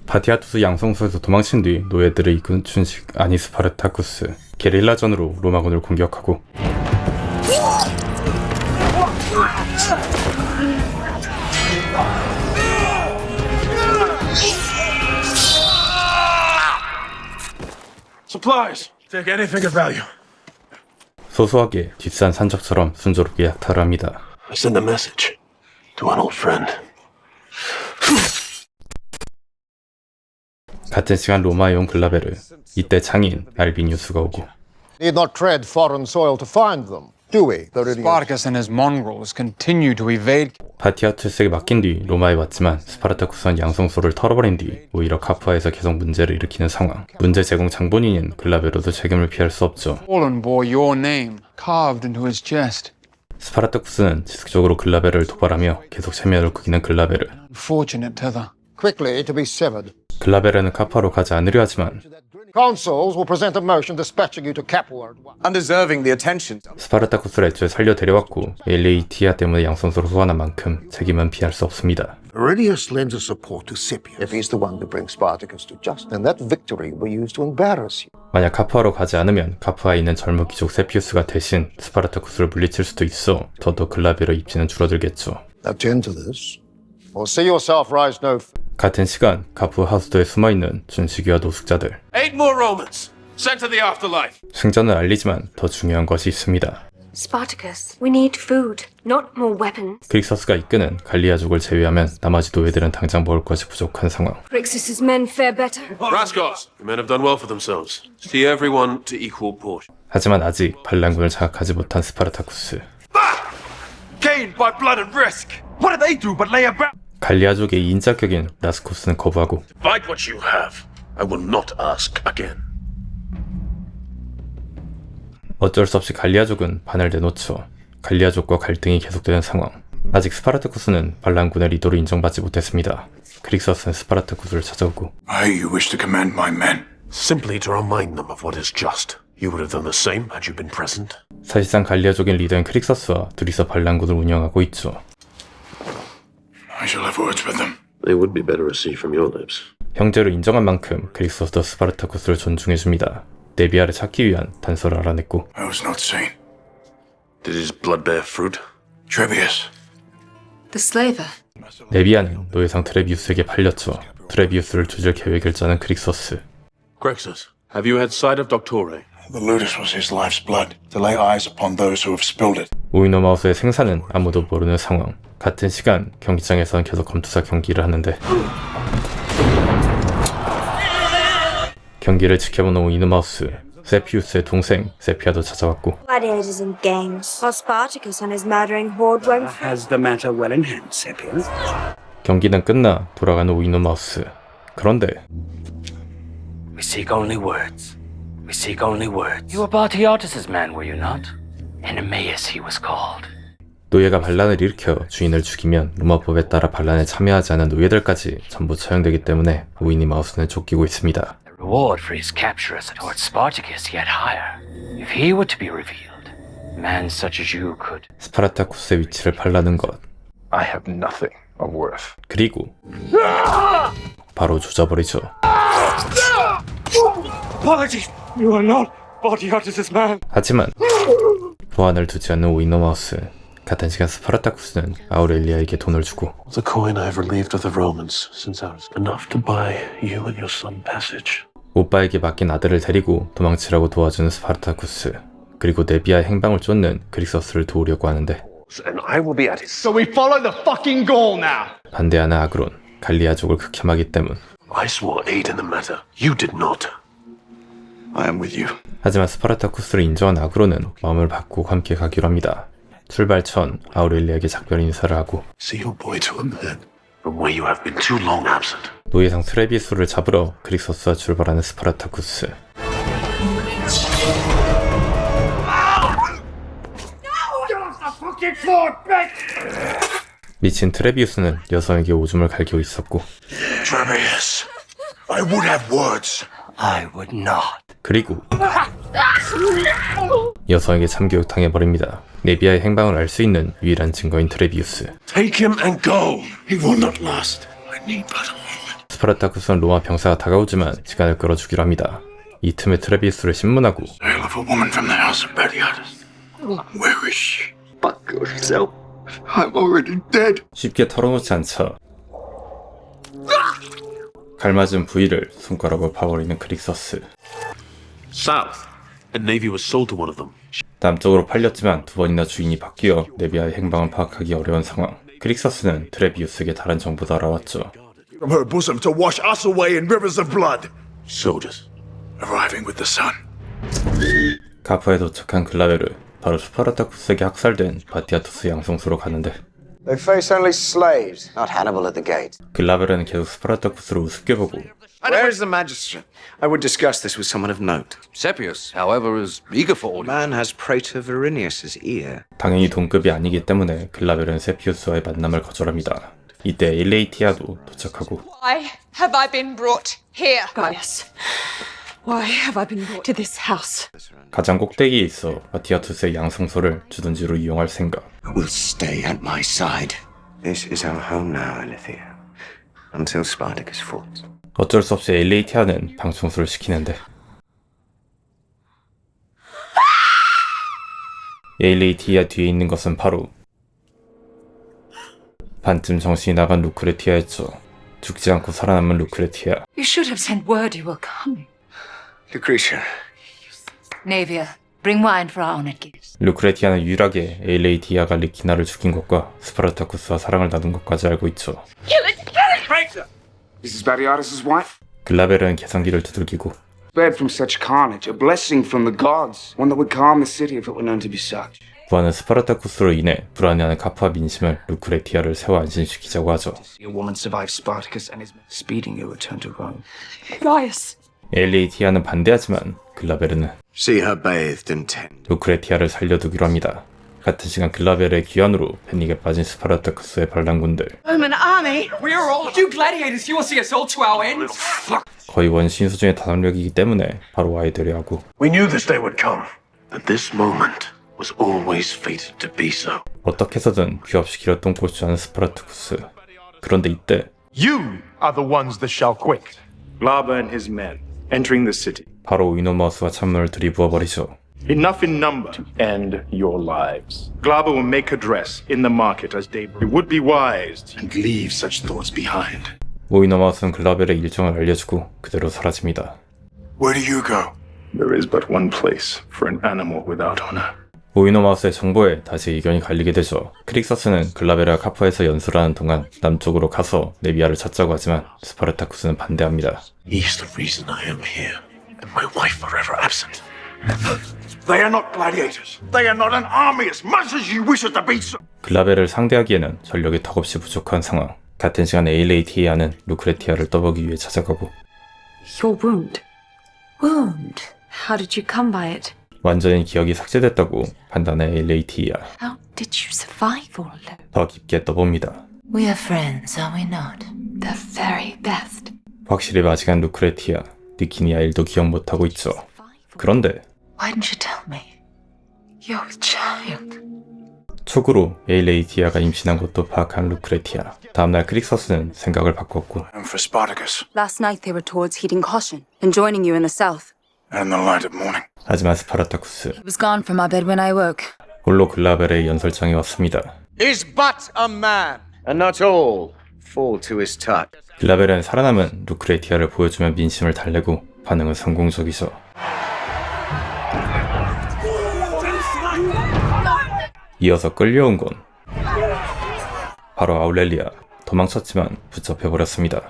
바티아투스 양성소에서 도망친 뒤 노예들을 이끈 춘식 아니스파르타쿠스 게릴라전으로 로마군을 공격하고 Supplies. Take anything of value. 소소하게 뒷산 산적처럼 순조롭게 약탈을 합니다. I send a message to an old friend. 같은 시간 로마에 온 글라베르, 이때 장인 알비니우스가 오고 Need not tread foreign soil to find them, do we? Spartacus and his mongrels continue to evade. 바티아투스에게 맡긴 뒤 로마에 왔지만 스파르타쿠스는 양성소를 털어버린 뒤 오히려 카프아에서 계속 문제를 일으키는 상황. 문제 제공 장본인인 글라베르도 책임을 피할 수 없죠. Fallen bore your name carved into his chest. 스파르타쿠스는 지속적으로 글라베르를 도발하며 계속 체면을 구기는 글라베르. Unfortunate tether. Quickly to be severed. 글라베르는 카프아로 가지 않으려 하지만 Consuls will present a motion dispatching you to Capua. Undeserving the attention. 스파르타쿠스를 애초에 살려 데려왔고 엘레이티아 때문에 양성소로 소환한 만큼 책임은 피할 수 없습니다. Aurelius lends his support to Scipius. If he's the one to bring Spartacus to justice, then that victory will be used to embarrass you. 만약 카프아로 가지 않으면 카프아에 있는 젊은 귀족 세피우스가 대신 스파르타쿠스를 물리칠 수도 있어 더더 글라베르 입지는 줄어들겠죠. Attend to this, or see yourself rise no. 같은 시간 카프아 하수도에 숨어있는 준식이와 노숙자들. 8 more Romans sent to the afterlife. 승전을 알리지만 더 중요한 것이 있습니다. Spartacus, we need food, not more weapons. 크릭서스가 이끄는 갈리아족을 제외하면 나머지 노예들은 당장 먹을 것이 부족한 상황. Crixus's men fare better. Raskos, the men have done well for themselves. See everyone to equal portion. 하지만 아직 반란군을 장악하지 못한 스파르타쿠스. Gained by blood and risk. What did they do but lay about? 갈리아족의 인자격인 라스코스는 거부하고 Fight what you have. I will not ask again. 어쩔 수 없이 갈리아족은 반을 내놓죠. 갈리아족과 갈등이 계속되는 상황. 아직 스파르타쿠스는 반란군의 리더로 인정받지 못했습니다. 크릭서스는 스파르타쿠스를 찾아오고 Why you wish to command my men? Simply to remind them of what is just. You would have done the same had you been present. 사실상 갈리아족인 리더인 크릭서스와 둘이서 반란군을 운영하고 있죠. I shall have words with them. They would be better received from your lips. 형제로 인정한 만큼 크릭서스도 스파르타쿠스를 존중해줍니다. 네비아를 찾기 위한 단서를 알아냈고 I was not seen. Did his blood bear fruit? Trebius. The slaver. 네비아는 노예상 트레비우스에게 팔렸죠. 트레비우스를 조질 계획을 짜는 크릭서스. Crixus, have you had sight of Doctore? The ludus was his life's blood, to lay eyes upon those who have spilled it. 오이노마우스의 생사는 아무도 모르는 상황. 같은 시간 경기장에서는 계속 검투사 경기를 하는데 경기를 지켜보는 오이노마우스, 세피우스의 동생 세피아도 찾아왔고 Gladiators and games. While Spartacus and his murdering horde won't. Has the matter well in hand, Sepius? 경기는 끝나 돌아가는 오이노마우스. 그런데 We seek only words. We seek only words. You were Bartiatus' man, were you not? Enemeus he was called. 노예가 반란을 일으켜 주인을 죽이면 로마법에 따라 반란에 참여하지 않은 노예들까지 전부 처형되기 때문에 오이노마우스는 쫓기고 있습니다. The reward for his capture is towards Spartacus yet higher. If he were to be revealed, a man such as you could. 스파르타쿠스의 위치를 팔라는 것. I have nothing of worth. 그리고 바로 조져버리죠. Apologies! You are not Bartiatus' man. 하지만 보안을 두지 않는 오이노마우스. 같은 시간 스파르타쿠스는 아우렐리아에게 돈을 주고 The coin I have relieved of the Romans since I was enough to buy you and your son passage. 오빠에게 맡긴 아들을 데리고 도망치라고 도와주는 스파르타쿠스. 그리고 네비아의 행방을 쫓는 크릭서스를 도우려고 하는데 And I will be at his So we follow the fucking goal now. 반대하는 아그론, 갈리아족을 극혐하기 때문. I swore aid in the matter. You did not. I am with you. 하지만 스파르타쿠스를 인정한 아그론은 마음을 바꾸고 함께 가기로 합니다. 출발 전 아우렐리아에게 작별 인사를 하고 See your boy to a man from where you have been too long absent. 노예상 트레비수를 잡으러 크릭서스와 출발하는 스파르타쿠스. 미친 트레비우스는 여성에게 오줌을 갈기고 있었고 Trebius, I would have words. I would not. 그리고 여성에게 참교육당해버립니다. 네비아의 행방을 알 수 있는 유일한 증거인 트레비우스. Take him and go. He will not last. I need but a moment. 스파르타쿠스는 로마 병사가 다가오지만 시간을 끌어주기로 합니다. 이 틈에 트레비우스를 신문하고 Tale of a woman from the house of Batiatus. Where is she? But yourself. I'm already dead. 쉽게 털어놓지 않죠. 갈맞은 부위를 손가락으로 파버리는 크릭서스. South. A navy was sold to one of them. 남쪽으로 팔렸지만 두 번이나 주인이 바뀌어 네비아의 행방을 파악하기 어려운 상황. 크릭서스는 트레비우스에게 다른 정보도 알아왔죠. From her bosom to wash us away in rivers of blood. Soldiers. Arriving with the sun. 가프에 도착한 글라베르, 바로 스파르타쿠스에게 학살된 바티아투스 양성소로 가는데 They face only slaves, not Hannibal at the gate. 글라베르는 계속 스파르타쿠스를 우습게 보고 Where is the magistrate? I would discuss this with someone of note. Seppius, however, is eager for order. Man has Praetor Verinius's ear. 당연히 동급이 아니기 때문에 글라베르는 세피우스와의 만남을 거절합니다. 이때 엘레이티아도 도착하고 Why have I been brought here? Gaius, why have I been brought to this house? 가장 꼭대기에 있어 바티아투스의 양성소를 주둔지로 이용할 생각. Will stay at my side. This is our home now, Alethea. Until Spartacus falls. 어쩔 수 없이 엘레이티아는 방충수를 시키는데 엘레이티아 뒤에 있는 것은 바로 반쯤 정신이 나간 루크레티아였죠. 죽지 않고 살아남은 루크레티아. You should have sent word you were coming. Lucretia. Naevia, bring wine for our honored guests. 루크레티아는 유일하게 엘레이티아가 리키나를 죽인 것과 스파르타쿠스와 사랑을 나눈 것까지 알고 있죠. This is Batiatus' wife. 글라베르는 계산기를 두들기고 Spared from such carnage, a blessing from the gods, one that would calm the city if it were known to be such. 부하는 스파르타쿠스로 인해 불안해하는 카프와 민심을 루크레티아를 세워 안심시키자고 하죠. A woman survived Spartacus and is speeding your return to Rome. Gaius, 엘레이티아는 반대하지만 글라베르는 See her bathed and tend. 루크레티아를 살려두기로 합니다. 같은 시간 글라베르의 귀환으로 패닉에 빠진 스파르타쿠스의 반란군들. Roman army. We are all you gladiators. You will see us all to our end. 거의 원신 수준의 다상력이기 때문에 바로 와야 되려 하고 We knew this day would come. That this moment was always fated to be so. 어떻게 해서든 귀합시키려 똥꼬치하는 스파르타쿠스. 그런데 이때 You are the ones that shall quit. Glaba and his men entering the city. 바로 위노마우스가 찬문을 들이부어버리죠. Enough in number to end your lives. Glaba will make a dress in the market as daybreak. It would be wise and leave such thoughts behind. 위노마우스는 글라벨의 일정을 알려주고 그대로 사라집니다. Where do you go? There is but one place for an animal without honor. 위노마우스의 정보에 다시 의견이 갈리게 되죠. 크릭서스는 글라베르와 카프에서 연수를 하는 동안 남쪽으로 가서 네비아를 찾자고 하지만 스파르타쿠스는 반대합니다. He's the reason I am here, and my wife forever absent. They are not gladiators. They are not an army as much as you wish it to be so. 글라베르를 상대하기에는 전력이 턱없이 부족한 상황. 같은 시간 에일레이티아는 루크레티아를 떠보기 위해 찾아가고 Your wound. Wound? How did you come by it? 완전히 기억이 삭제됐다고 판단한 에일레이티아. How did you survive all alone? 더 깊게 떠봅니다. We are friends, are we not? The very best. 확실히 맞이간 루크레티아. 니키니아 일도 기억 못하고 있죠. 그런데 Why didn't you tell me? You're with child. 촉으로 에일레이티아가 임신한 것도 파악한 루크레티아. 다음날 크릭서스는 생각을 바꿨고 And for Spartacus, Last night they were towards heeding caution and joining you in the south. and in the light of morning. 하지만 스파르타쿠스 He was gone from our bed when I woke. 홀로 글라베르의 연설장에 왔습니다. Is but a man, and not all fall to his touch. 글라베르는 살아남은 루크레티아를 보여주면 민심을 달래고 반응은 성공적이죠. 이어서 끌려온 건 바로 아울렐리아. 도망쳤지만 붙잡혀버렸습니다.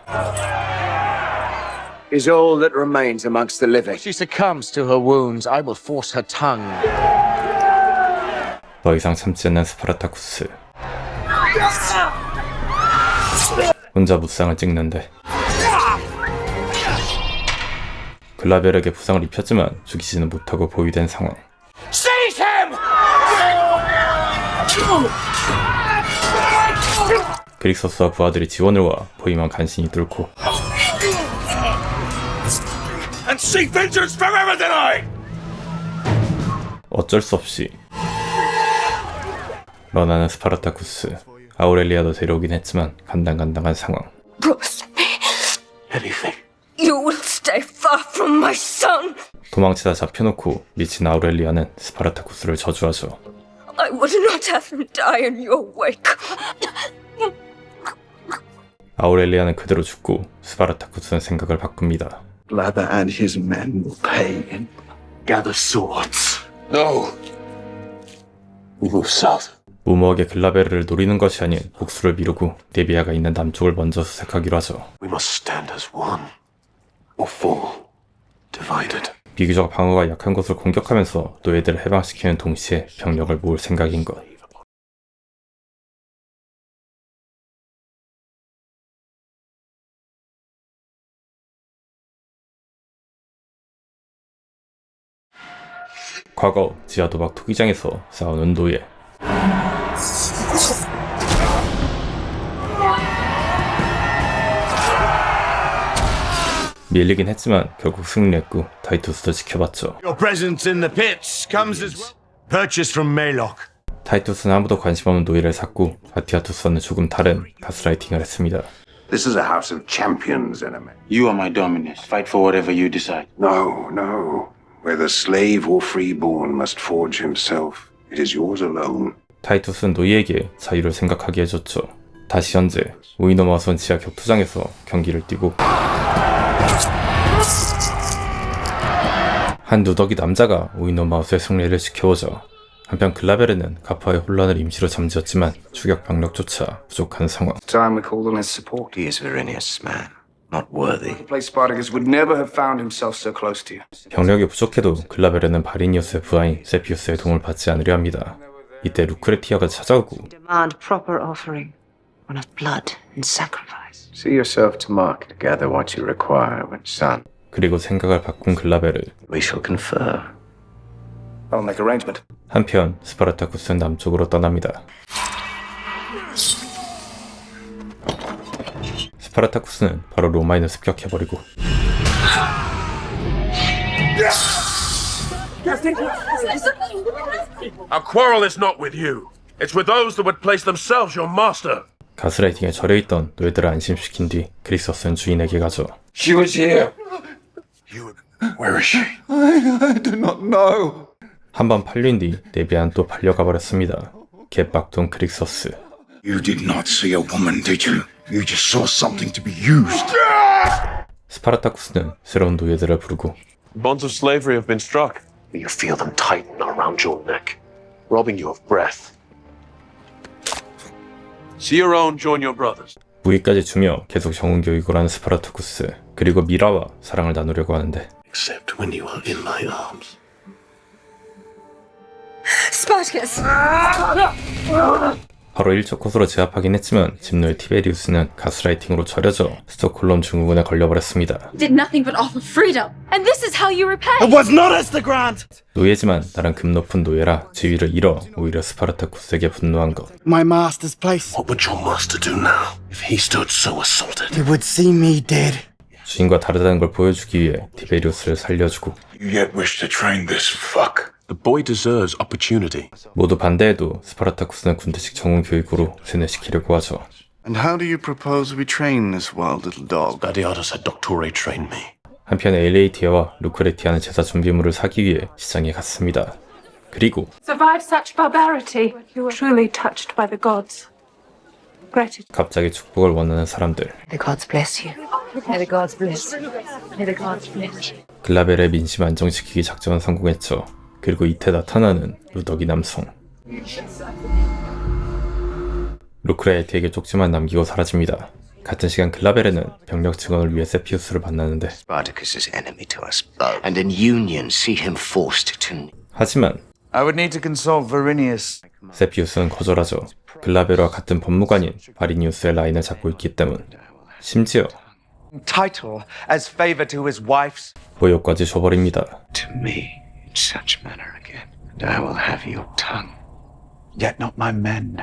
Is all that remains amongst the living. If she succumbs to her wounds, I will force her tongue. 더 이상 참지 않는 스파르타쿠스. 혼자 무쌍을 찍는데 글라베르에게 부상을 입혔지만 죽이지는 못하고 보유된 상황. Seize him! 그릭서스와 부하들이 지원을 와 보이만 간신히 뚫고 And seek vengeance from Eridani! 어쩔 수 없이 런하는 스파르타쿠스. 아우렐리아도 데려오긴 했지만 간당간당한 상황. Bruce, anything. You will stay far from my son. 도망치다 잡혀놓고 미친 아우렐리아는 스파르타쿠스를 저주하죠. I would not have him die in your wake. 아우렐리아는 그대로 죽고 스파르타쿠스는 생각을 바꿉니다. Glaber and his men will pay and gather swords. No. We move south. 무모하게 글라베르를 노리는 것이 아닌 복수를 미루고 네비아가 있는 남쪽을 먼저 수색하기로 하죠. We must stand as one or fall divided. 비교적 방어가 약한 곳을 공격하면서 노예들을 해방시키는 동시에 병력을 모을 생각인 것. 과거 지하 도박 투기장에서 싸우는 노예. 밀리긴 했지만 결국 승리했고 타이투스도 지켜봤죠. Your presence in the pits comes as well. Purchased from Maylock. 타이투스는 아무도 관심 없는 노예를 샀고 바티아투스와는 조금 다른 가스라이팅을 했습니다. This is a house of champions, enemy. You are my dominus. Fight for whatever you decide. No, no. Whether slave or freeborn must forge himself. It is yours alone. 타이투스는 노예에게 자유를 생각하게 해줬죠. 다시 현재 우이노마우스는 지하 격투장에서 경기를 뛰고 한 누더기 남자가 우이노마우스의 승리를 지켜오죠. 한편 글라베르는 가파의 혼란을 임시로 잠재웠지만 추격 병력조차 부족한 상황. Time we called on his support. He is Verinius' man, not worthy. The place Spartacus would never have found himself so close to you. 병력이 부족해도 글라베르는 바리니우스의 부하인 세피우스의 도움을 받지 않으려 합니다. 이때 루크레티아가 찾아오고 Demand proper offering, one of blood and sacrifice. See yourself to market to gather what you require, when son. 그리고 생각을 바꾼 글라베르. We shall confer. I'll make arrangement. 한편 스파르타쿠스는 남쪽으로 떠납니다. 스파르타쿠스는 바로 로마인을 습격해버리고 Our quarrel is not with you. It's with those that would place themselves your master. 가스라이팅에 절여있던 노예들을 안심시킨 뒤 그릭서스는 주인에게 가죠. She was here. Where is she? I do not know. 한번 팔린 뒤 네비아는 또 팔려가 버렸습니다. 개빡돈 그릭서스. You did not see a woman, did you? You just saw something to be used. 스파르타쿠스는 새로운 노예들을 부르고 Bonds of slavery have been struck. You feel them tighten around your neck, robbing you of breath. See your own, join your brothers. 무기까지 주며 계속 정훈교육을 하는 스파르타쿠스. 그리고 미라와 사랑을 나누려고 하는데 Except when you are in my arms. Spartacus! 바로 일적코스로 제압하긴 했지만 집노예 티베리우스는 가스라이팅으로 절여져 스톡홀름 증후군에 걸려버렸습니다. Did nothing but offer freedom. And this is how you repay. It was not as the grant. 노예지만 나름 급 높은 노예라 지위를 잃어 오히려 스파르타쿠스에게 분노한 것. My master's place. What would your master do now if he stood so assaulted? He would see me dead. 주인과 다르다는 걸 보여주기 위해 티베리우스를 살려주고 You yet wish to train this fuck? The boy deserves opportunity. 모두 반대해도 스파르타쿠스는 군대식 정훈 교육으로 세뇌시키려고 하죠. And how do you propose we train this wild little dog? Gladiatus had Doctore train me. 한편 엘레이티아와 루크레티아는 제사 준비물을 사기 위해 시장에 갔습니다. 그리고 Survive such barbarity. You were truly touched by the gods. Gratitude. 갑자기 축복을 원하는 사람들. May the gods bless you. May the gods bless you. May the gods bless you. 글라벨의 민심 안정시키기 작전은 성공했죠. 그리고 이때 나타나는 루더기 남성. 루크레티에게 쪽지만 남기고 사라집니다. 같은 시간 글라베르는 병력 증원을 위해 세피우스를 만나는데 Spartacus is enemy to us both, and in union see him forced to. 하지만 I would need to consult Verinius. 세피우스는 거절하죠. 글라베르와 같은 법무관인 바리니우스의 라인을 잡고 있기 때문. 심지어 Title as favor to his wife's. 보여까지 줘버립니다. To me, in such manner again, and I will have your tongue. Yet not my men.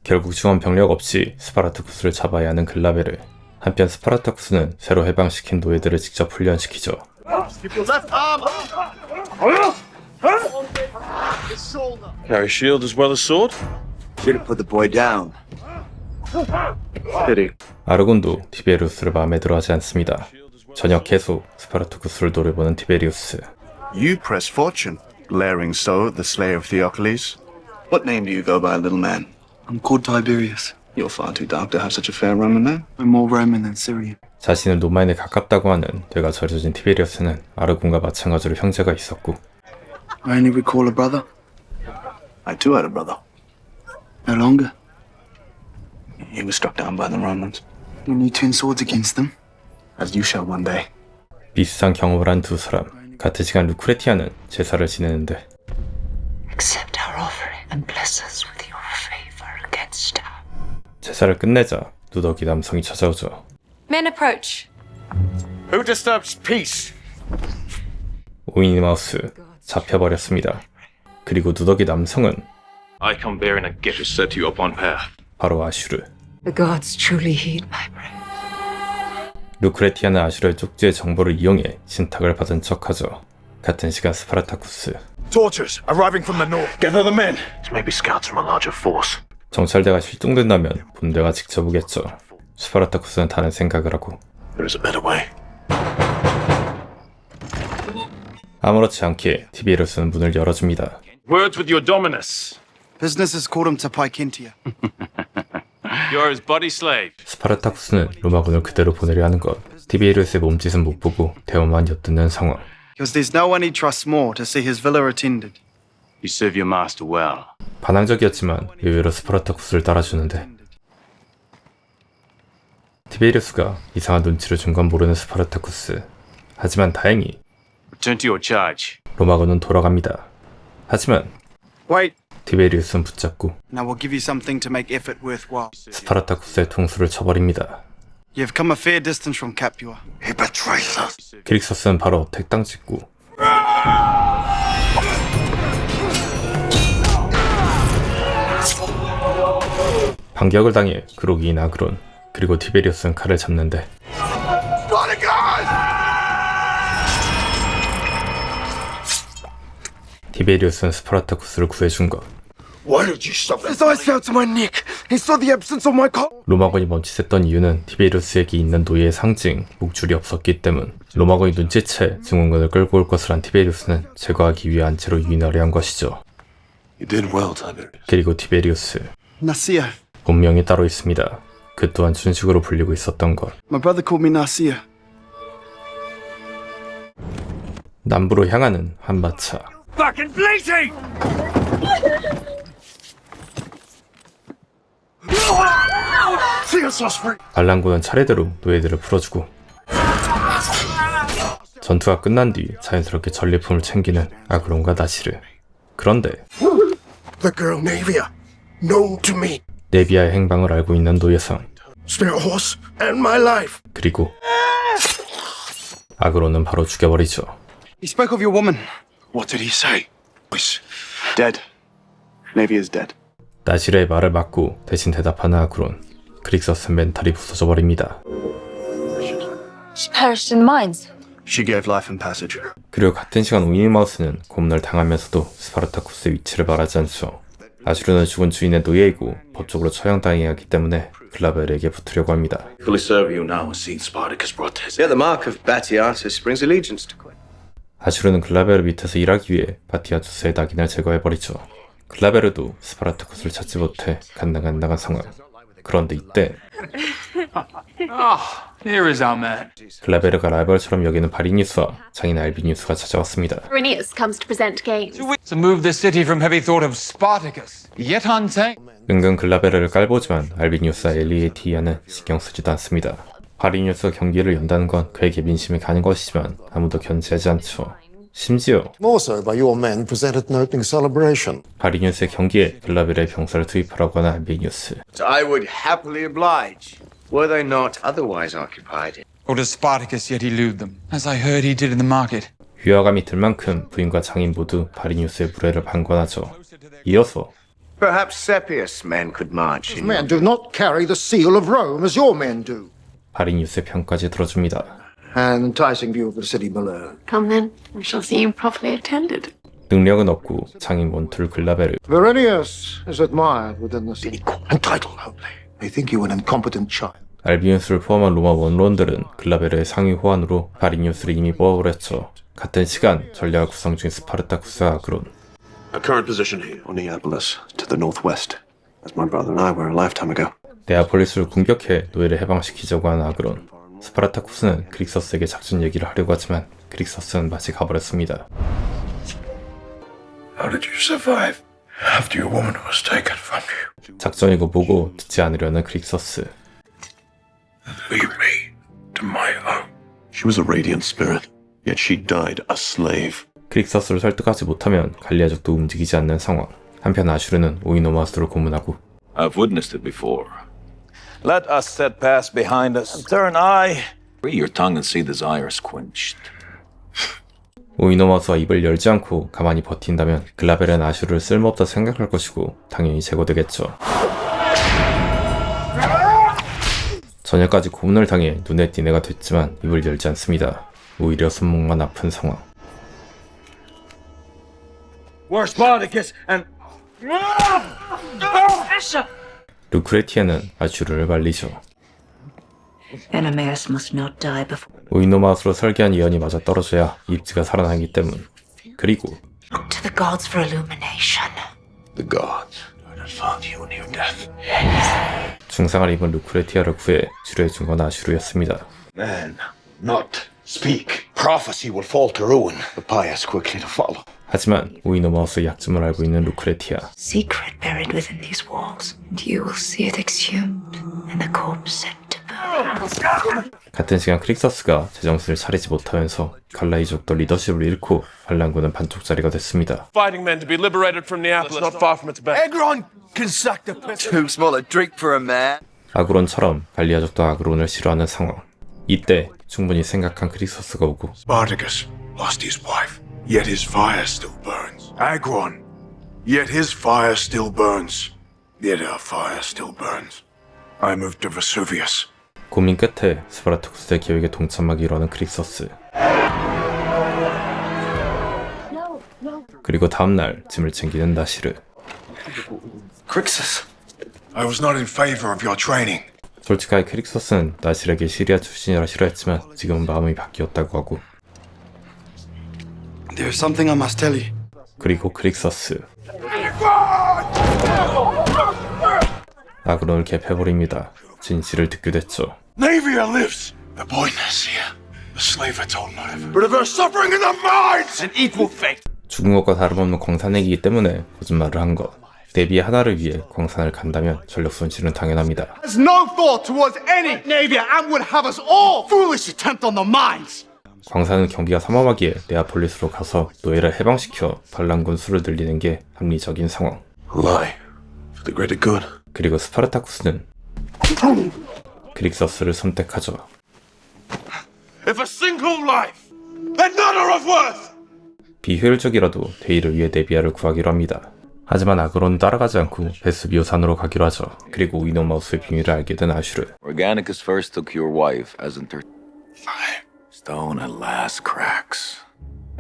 결국 중원 병력 없이 스파르타쿠스를 잡아야 하는 글라베르. 한편 스파르타쿠스는 새로 해방시킨 노예들을 직접 훈련시키죠. Carry shield as well as sword? Should have put the boy down. Pity. 아르곤도 티베리우스를 마음에 들어하지 않습니다. 저녁 계속 스파르타쿠스를 노려보는 티베리우스. You press fortune, glaring so at the slayer of Theocles. What name do you go by, little man? I'm called Tiberius. You're far too dark to have such a fair Roman name. I'm more Roman than Syrian. 자신은 로마인에 가깝다고 하는 뇌가 절여진 티베리우스는 아르곤과 마찬가지로 형제가 있었고 I only recall a brother. I too had a brother. No longer. He was struck down by the Romans, You need twin swords against them. as you shall one day. 비슷한 경험을 한 두 사람. 같은 시간 루크레티아는 제사를 지내는데 Accept our offering and bless us with your favor against her. 제사를 끝내자 누더기 남성이 찾아오죠. Men approach. Who disturbs peace? 오이니마우스 잡혀버렸습니다. 그리고 누더기 남성은 I come bearing a gift to set you upon path. 바로 아슈르. The gods truly heed my prayer. 루크레티아는 아슈르의 쪽지의 정보를 이용해 신탁을 받은 척하죠. 같은 시간 스파르타쿠스. Tortures arriving from the north. Gather the men. Maybe scouts from a larger force. 정찰대가 실종된다면 본대가 지켜보겠죠. 스파르타쿠스는 다른 생각을 하고 There is a better way. 아무렇지 않게 티베리우스는 문을 열어줍니다. Words with your dominus. Business has called him to Pykintia. You're his body slave. 스파르타쿠스는 로마군을 그대로 보내려 하는 것. 티베리우스의 몸짓은 못 보고 대화만 엿듣는 상황. Because there's no one he trusts more to see his villa attended. You serve your master well. 반항적이었지만 의외로 스파르타쿠스를 따라주는데 티베리우스가 이상한 눈치를 준 건 모르는 스파르타쿠스. 하지만 다행히 Return to your charge. 로마군은 돌아갑니다. 하지만 Wait. 티베리우스는 붙잡고 Now we'll give you something to make effort worthwhile. 스파르타쿠스의 통수를 쳐버립니다. You've come a fair distance from Capua. He betrays us. 그릭서스는 바로 택당 찍고 반격을 당해 그로기인 아그론 그리고 티베리우스는 칼을 잡는데 티베리우스는 스파르타쿠스를 구해준 것. Why did you stop His eyes fell to my neck. He saw the absence of my coat. 로마군이 멈칫했던 이유는 티베리우스에게 있는 노예의 상징 목줄이 없었기 때문. 로마군이 눈치채 증원군을 끌고 올 것을 한 티베리우스는 제거하기 위해 안채로 유인하려 한 것이죠. You did well, Tiberius. 그리고 티베리우스 Nasir. 본명이 따로 있습니다. 그 또한 준식으로 불리고 있었던 것. My brother called me Nasir. 남부로 향하는 한마차. Fucking bleating! 반란군은 차례대로 노예들을 풀어주고 전투가 끝난 뒤 자연스럽게 전리품을 챙기는 아그론과 나시르. 그런데 The girl Navia, known to me. 네비아의 행방을 알고 있는 노예상 Spare a horse and my life. 그리고 아그론은 바로 죽여버리죠. He spoke of your woman. What did he say? Dead. Navia is dead. 나시르의 말을 막고 대신 대답하는 아그론. 그릭서스 멘탈이 부서져 버립니다. She perished in mines. She gave life and passage. 그리고 같은 시간 오이니마우스는 고문을 당하면서도 스파르타쿠스의 위치를 말하지 않죠. 아슈르는 죽은 주인의 노예이고 법적으로 처형당해야 하기 때문에 글라벨에게 붙으려고 합니다. Will he serve you now and seen Spartacus brought his Yeah, the mark of Batiatus brings allegiance to Queen. 아슈르는 글라베르 밑에서 일하기 위해 바티아투스의 낙인을 제거해버리죠. 글라베르도 스파르타쿠스를 찾지 못해 간당간당한 상황. 그런데 이때 Here is our man. 글라베르가 라이벌처럼 여기는 바리니우스와 장인 알비니우스가 찾아왔습니다. Rhenius comes to present games. To move the city from heavy thought of Spartacus, yet untamed. 은근 글라베르를 깔보지만 알비니우스와 엘리에티아는 신경 쓰지도 않습니다. 바리니우스가 경기를 연다는 건 그에게 민심이 가는 것이지만 아무도 견제하지 않죠. 심지어 More so by your men present at an opening celebration. 바리니우스의 경기에 글라베르의 병사를 투입하라고 하는 알비니우스. I would happily oblige, were they not otherwise occupied. Or does Spartacus yet elude them, as I heard he did in the market? 위화감이 들 만큼 부인과 장인 모두 바리니우스의 무례를 방관하죠. 이어서 Perhaps Seppius' men could march in. Men do not carry the seal of Rome as your men do. 바리니우스의 편까지 들어줍니다. An enticing view of the city below. Come then, we shall see you properly attended. 능력은 없고 장인 몬툴 글라베르. Verenius is admired within the city. and title only. They think you an incompetent child. 알비누스를 포함한 로마 원로원들은 글라베르의 상위 호환으로 바리니우스를 이미 뽑아버렸죠. 같은 시간 전략을 구성 중인 스파르타쿠스와 아그론. Our current position here on Neapolis, to the northwest, as my brother and I were a lifetime ago. 네아폴리스를 공격해 노예를 해방시키자고 하는 아그론. 스파르타쿠스는 그릭서스에게 작전 얘기를 하려고 하지만 그릭서스는 마치 가버렸습니다. How did you survive after your woman was taken from you? 작전이고 뭐고 듣지 않으려는 그릭서스. Leave me to my own. She was a radiant spirit, yet she died a slave. 크릭서스를 설득하지 못하면 갈리아족도 움직이지 않는 상황. 한편 아슈르는 오이노마스를 고문하고 I've witnessed it before. Let us set past behind us and turn eye. Free your tongue and see desires quenched. 오이노마스와 입을 열지 않고 가만히 버틴다면 글라벨은 아슈르를 쓸모없다 생각할 것이고 당연히 제거되겠죠. 저녁까지 고문을 당해 눈에 띄는 애가 됐지만 입을 열지 않습니다. 오히려 손목만 아픈 상황. 루크레티아는 아슈르를 말리죠. Enemies must not die before. 오이노마스로 설계한 예언이 맞아 떨어져야 입지가 살아나기 때문. 그리고 To the gods for illumination. The gods had found you in your death. 중상을 입은 루크레티아를 구해 치료해준 건 아슈르였습니다. Then, not speak. Prophecy will fall to ruin. The pious quickly to follow. 하지만 오이노마우스의 약점을 알고 있는 루크레티아. Secret buried within these walls. And you will see it exhumed and the corpse sent to burn. 같은 시간 크릭서스가 제정신을 차리지 못하면서 갈라이족도 리더십을 잃고 반란군은 반쪽짜리가 됐습니다. Fighting men to be liberated from Neapolis, not far from its bank. Agron can suck the piss. Too small a drink for a man. 아그론처럼 갈리아족도 아그론을 싫어하는 상황. 이때 충분히 생각한 크릭서스가 오고 Spartacus lost his wife, yet his fire still burns. Agron, yet his fire still burns. Yet our fire still burns. I moved to Vesuvius. 고민 끝에 스파르타쿠스의 계획에 동참하기로 크릭서스. 그리고 다음날 짐을 챙기는 나시르. Crixus, I was not in favor of your training. 솔직하게 크릭서스는 나시르에게 시리아 출신이라 싫어했지만 지금은 마음이 바뀌었다고 하고. There's something I must tell you. 그리고 크릭서스. 아그론을 개패버립니다. 진실을 듣게 됐죠. Navia lives. The boy Nasir, the slave I told not of. But of her suffering in the mines! An equal fate. 죽은 것과 다름없는 광산이기 때문에 거짓말을 한 것. 데뷔의 하나를 위해 광산을 간다면 전력 손실은 당연합니다. There's no thought towards any Navia and would have us all foolish attempt on the mines. 광산은 경기가 삼엄하기에 네아폴리스로 가서 노예를 해방시켜 반란군 수를 늘리는 게 합리적인 상황. Lie for the greater good. 그리고 스파르타쿠스는 그릭서스를 선택하죠. If a single life, then none are of worth. 비효율적이라도 대의를 위해 네비아를 구하기로 합니다. 하지만 아그론은 따라가지 않고 베스비오산으로 가기로 하죠. 그리고 오이노마우스의 비밀을 알게 된 아슈르. Organicus first took your wife as stone at last cracks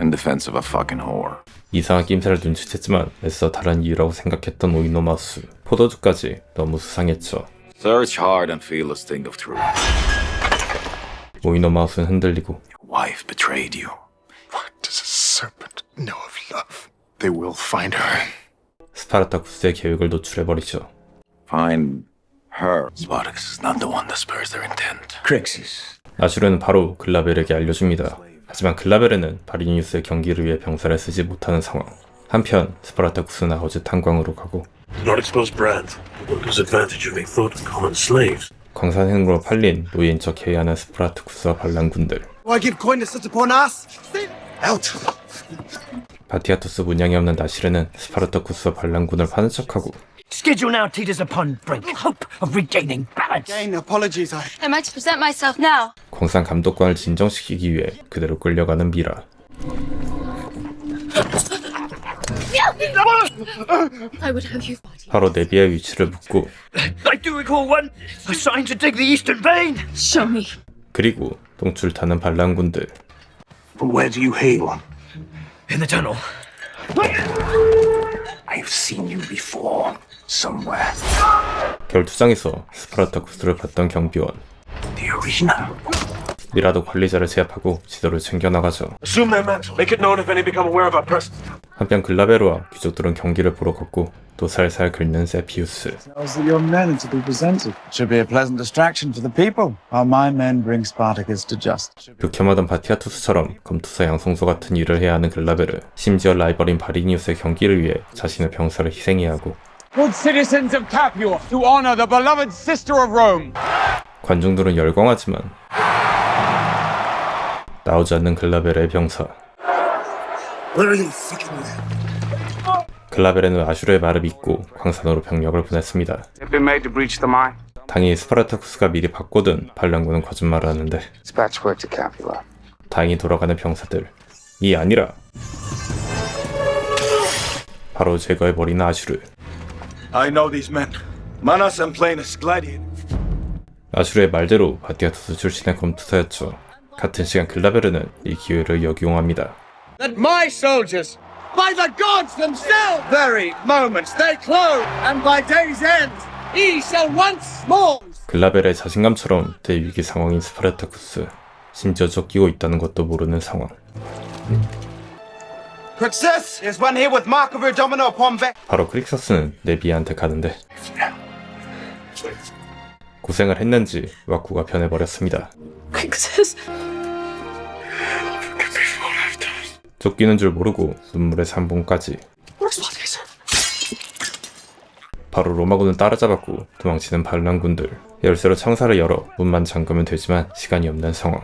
in defense of a fucking whore. 이상한 낌새를 눈치챘지만 애써 다른 이유라고 생각했던 오이노마우스. 포도주까지 너무 수상했죠. Search hard and feel a sting of truth. 오이노마우스는 흔들리고 Your wife betrayed you. What does a serpent know of love? They will find her. 스파르타쿠스의 계획을 노출해버리죠. Find her. Spartacus is not the one that spurs their intent. Crixus. 아슈르는 바로 글라벨에게 알려줍니다. 하지만 글라벨에는 바리니우스의 경기를 위해 병사를 쓰지 못하는 상황. 한편 스파르타쿠스는 아버지 탄광으로 가고 Do not expose Brand. Whose advantage you make thought common slaves. 광산 행으로 팔린 노예인 척 해야 하는 스파르타쿠스와 반란군들. Why give coin to sit upon us? Out! 바티아투스 문양이 없는 나시르는 스파르타쿠스와 반란군을 파는 척하고 Schedule now teeters upon brink. Hope of regaining balance. Again, apologies. Am I to present myself now? 광산 감독관을 진정시키기 위해 그대로 끌려가는 미라. I would have you. 바로 네비아의 위치를 묻고 I do recall one assigned to dig the eastern vein. Show me. 그리고 똥줄 타는 반란군들. From where do you hail? In the tunnel. I've seen you before. somewhere. 결투장에서 스파르타쿠스를 봤던 경비원 The arena. 미라도 관리자를 제압하고 지도를 챙겨나가죠. Assume their mantle. Make it known if any become aware of our presence. 한편 글라베르와 귀족들은 경기를 보러 걷고 또 살살 긁는 세피우스. How's the young men to be presented? Should be a pleasant distraction for the people. While my men bring Spartacus to justice. 불쾌하던 바티아투스처럼 검투사 양성소 같은 일을 해야 하는 글라베르. 심지어 라이벌인 바리니우스의 경기를 위해 자신의 병사를 희생해야 하고. Good citizens of Capua, to honor the beloved sister of Rome. 관중들은 열광하지만 나오지 않는 글라베르의 병사. 글라베르는 아슈르의 말을 믿고 광산으로 병력을 보냈습니다. They've been made to breach the mine. 당연히 스파르타쿠스가 미리 바꿔둔 반란군은 거짓말을 하는데 Dispatch to Capua. 다행히 돌아가는 병사들이 아니라 바로 제거해버리는 아슈르. I know these men. Manas and Planus gladiated. 아슈르의 말대로 바티아투스 출신의 검투사였죠. 같은 시간 글라베르는 이 기회를 역이용합니다. That my soldiers, by the gods themselves, very moments they close, and by day's end, he shall once more. 글라베르의 자신감처럼 대위기 상황인 스파르타쿠스. 심지어 쫓기고 있다는 것도 모르는 상황. Crixus is one here with mark of her domino upon back. 바로 크릭서스는 네비아한테 가는데 고생을 했는지 왁구가 변해버렸습니다. Crixus. 쫓기는 줄 모르고 눈물의 산봉까지. 바로 로마군은 따라잡았고 도망치는 반란군들. 열쇠로 창사를 열어 문만 잠그면 되지만 시간이 없는 상황.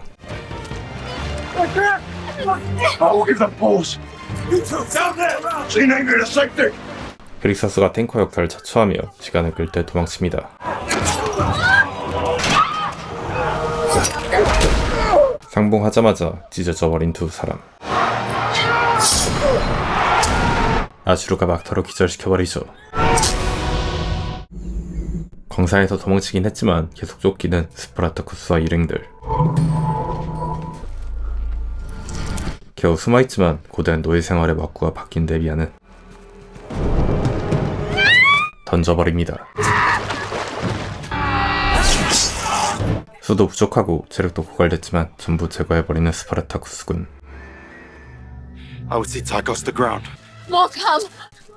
I will give them pause. You two down there. Rename me to safety. 크릭서스가 탱커 역할을 자처하며 시간을 끌 때 도망칩니다. 상봉하자마자 찢어져버린 두 사람. 아슈르가 막타로 기절시켜버리죠. 광산에서 도망치긴 했지만 계속 쫓기는 스파르타쿠스와 일행들. 겨우 숨어있지만 고된 노예 생활의 왁구가 바뀐 데비아는 던져버립니다. 수도 부족하고 체력도 고갈됐지만 전부 제거해버리는 스파르타쿠스군. I would see Tychus to the ground. More come.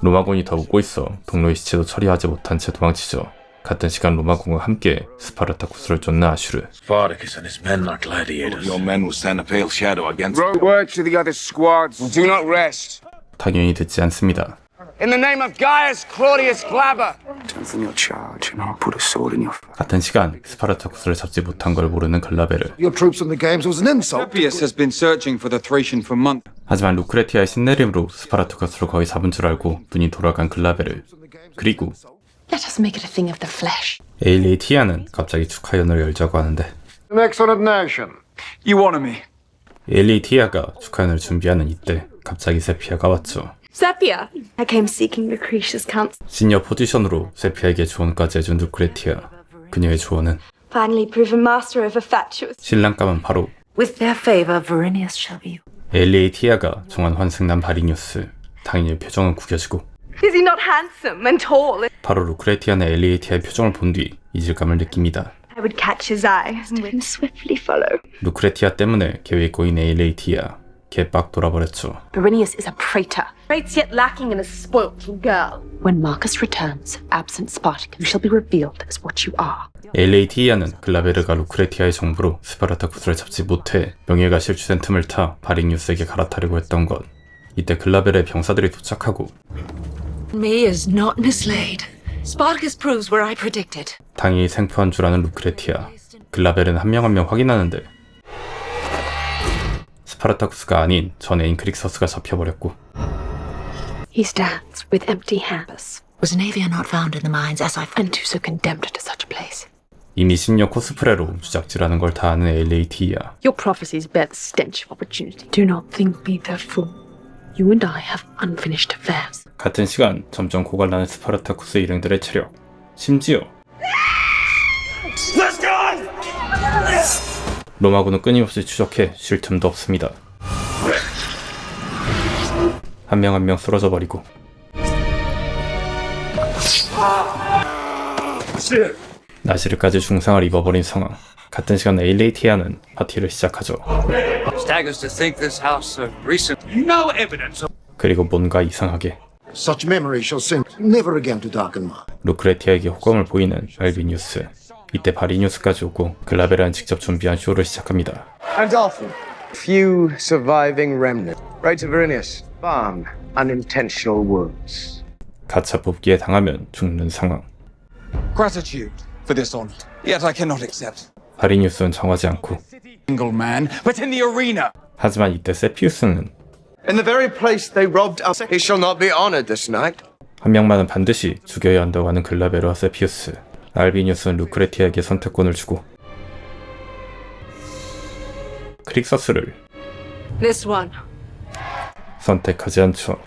로마군이 더 웃고 있어 동료의 시체도 처리하지 못한 채 도망치죠. 같은 시간 로마군과 함께 스파르타쿠스를 쫓는 아슈르. Spartacus and his men are gladiators. Your men will stand a pale shadow against. Row word to the other squads. Do not rest. 당연히 듣지 않습니다. In the name of Gaius Claudius Glaber. Turn from your charge and I'll put a sword in your face. 같은 시간 스파르타쿠스를 잡지 못한 걸 모르는 글라베르. Your troops in the games was an insult. Appius has been searching for the Thracian for months. 하지만 루크레티아의 신내림으로 스파르타쿠스를 거의 잡은 줄 알고 눈이 돌아간 글라베르. 그리고 Let us make it a thing of the flesh. 에일레이티아는 갑자기 축하연을 열자고 하는데 An excellent nation. You honor me. 에일레이티아가 축하연을 준비하는 이때 갑자기 세피아가 왔죠. Sepia. I came seeking Lucretia's counsel. 시니어 포지션으로 세피아에게 조언까지 해준 루크레티아. 그녀의 조언은 Finally proven master of a fatuous. 신랑감은 바로 With their favor, Verinius shall be. 에일레이티아가 정한 환승남 바리니우스. 당연히 표정은 구겨지고 Is he not handsome and tall? 바로 루크레티아는 에일레이티아의 표정을 본 뒤 이질감을 느낍니다. I would catch his eye and would swiftly follow. 루크레티아 때문에 계획 꼬인 에일레이티아. 개빡 돌아버렸죠. Verinius is a traitor. Traits yet lacking in a spoilt girl. When Marcus returns, absent Spartacus, you shall be revealed as what you are. 에일레이티아는 글라베르가 루크레티아의 정부로 스파르타쿠스를 잡지 못해 명예가 실추된 틈을 타 바리니우스에게 갈아타려고 했던 것. 이때 글라베르의 병사들이 도착하고 Me is not mislaid. Spartacus proves where I predicted. 당연히 생포한 줄 아는 루크레티아. 글라베르는 한 명 한 명 확인하는데 스파르타쿠스가 아닌 전 애인 크릭서스가 잡혀버렸고 He stands with empty hands. Was Navia not found in the mines as I and too so condemned to such a place? 이미 신녀 코스프레로 주작질하는 걸 다 아는 에일레이티아. Your prophecies bear the stench of opportunity. Do not think me their fool. You and I have unfinished affairs. 같은 시간 점점 고갈나는 스파르타쿠스 일행들의 체력. 심지어 Let's go! 로마군은 끊임없이 추적해 쉴 틈도 없습니다. 한 명 한 명 쓰러져 버리고 나시르까지 중상을 입어버린 상황. 같은 시간 에일레이티아는 파티를 시작하죠. Staggers to think this house recent. No evidence of. 그리고 뭔가 이상하게 Such memory shall sink never again to darken mine. 루크레티아에게 호감을 보이는 알비니우스. 이때 바리니우스까지 오고 글라베라는 직접 준비한 쇼를 시작합니다. Andolphin. Few surviving remnants. Right to Verinius. Balm. Unintentional wounds. 가차 뽑기에 당하면 죽는 상황. Gratitude for this honor. Yet I cannot accept. 바리니우스는 정하지 않고 Single man, but in the arena. 하지만 이때 세피우스는 In the very place they robbed us, he shall not be honored this night. 한 명만은 반드시 죽여야 한다고 하는 글라베르와 세피우스. 알비니우스는 루크레티아에게 선택권을 주고 크릭서스를 This one. 선택하지 않죠.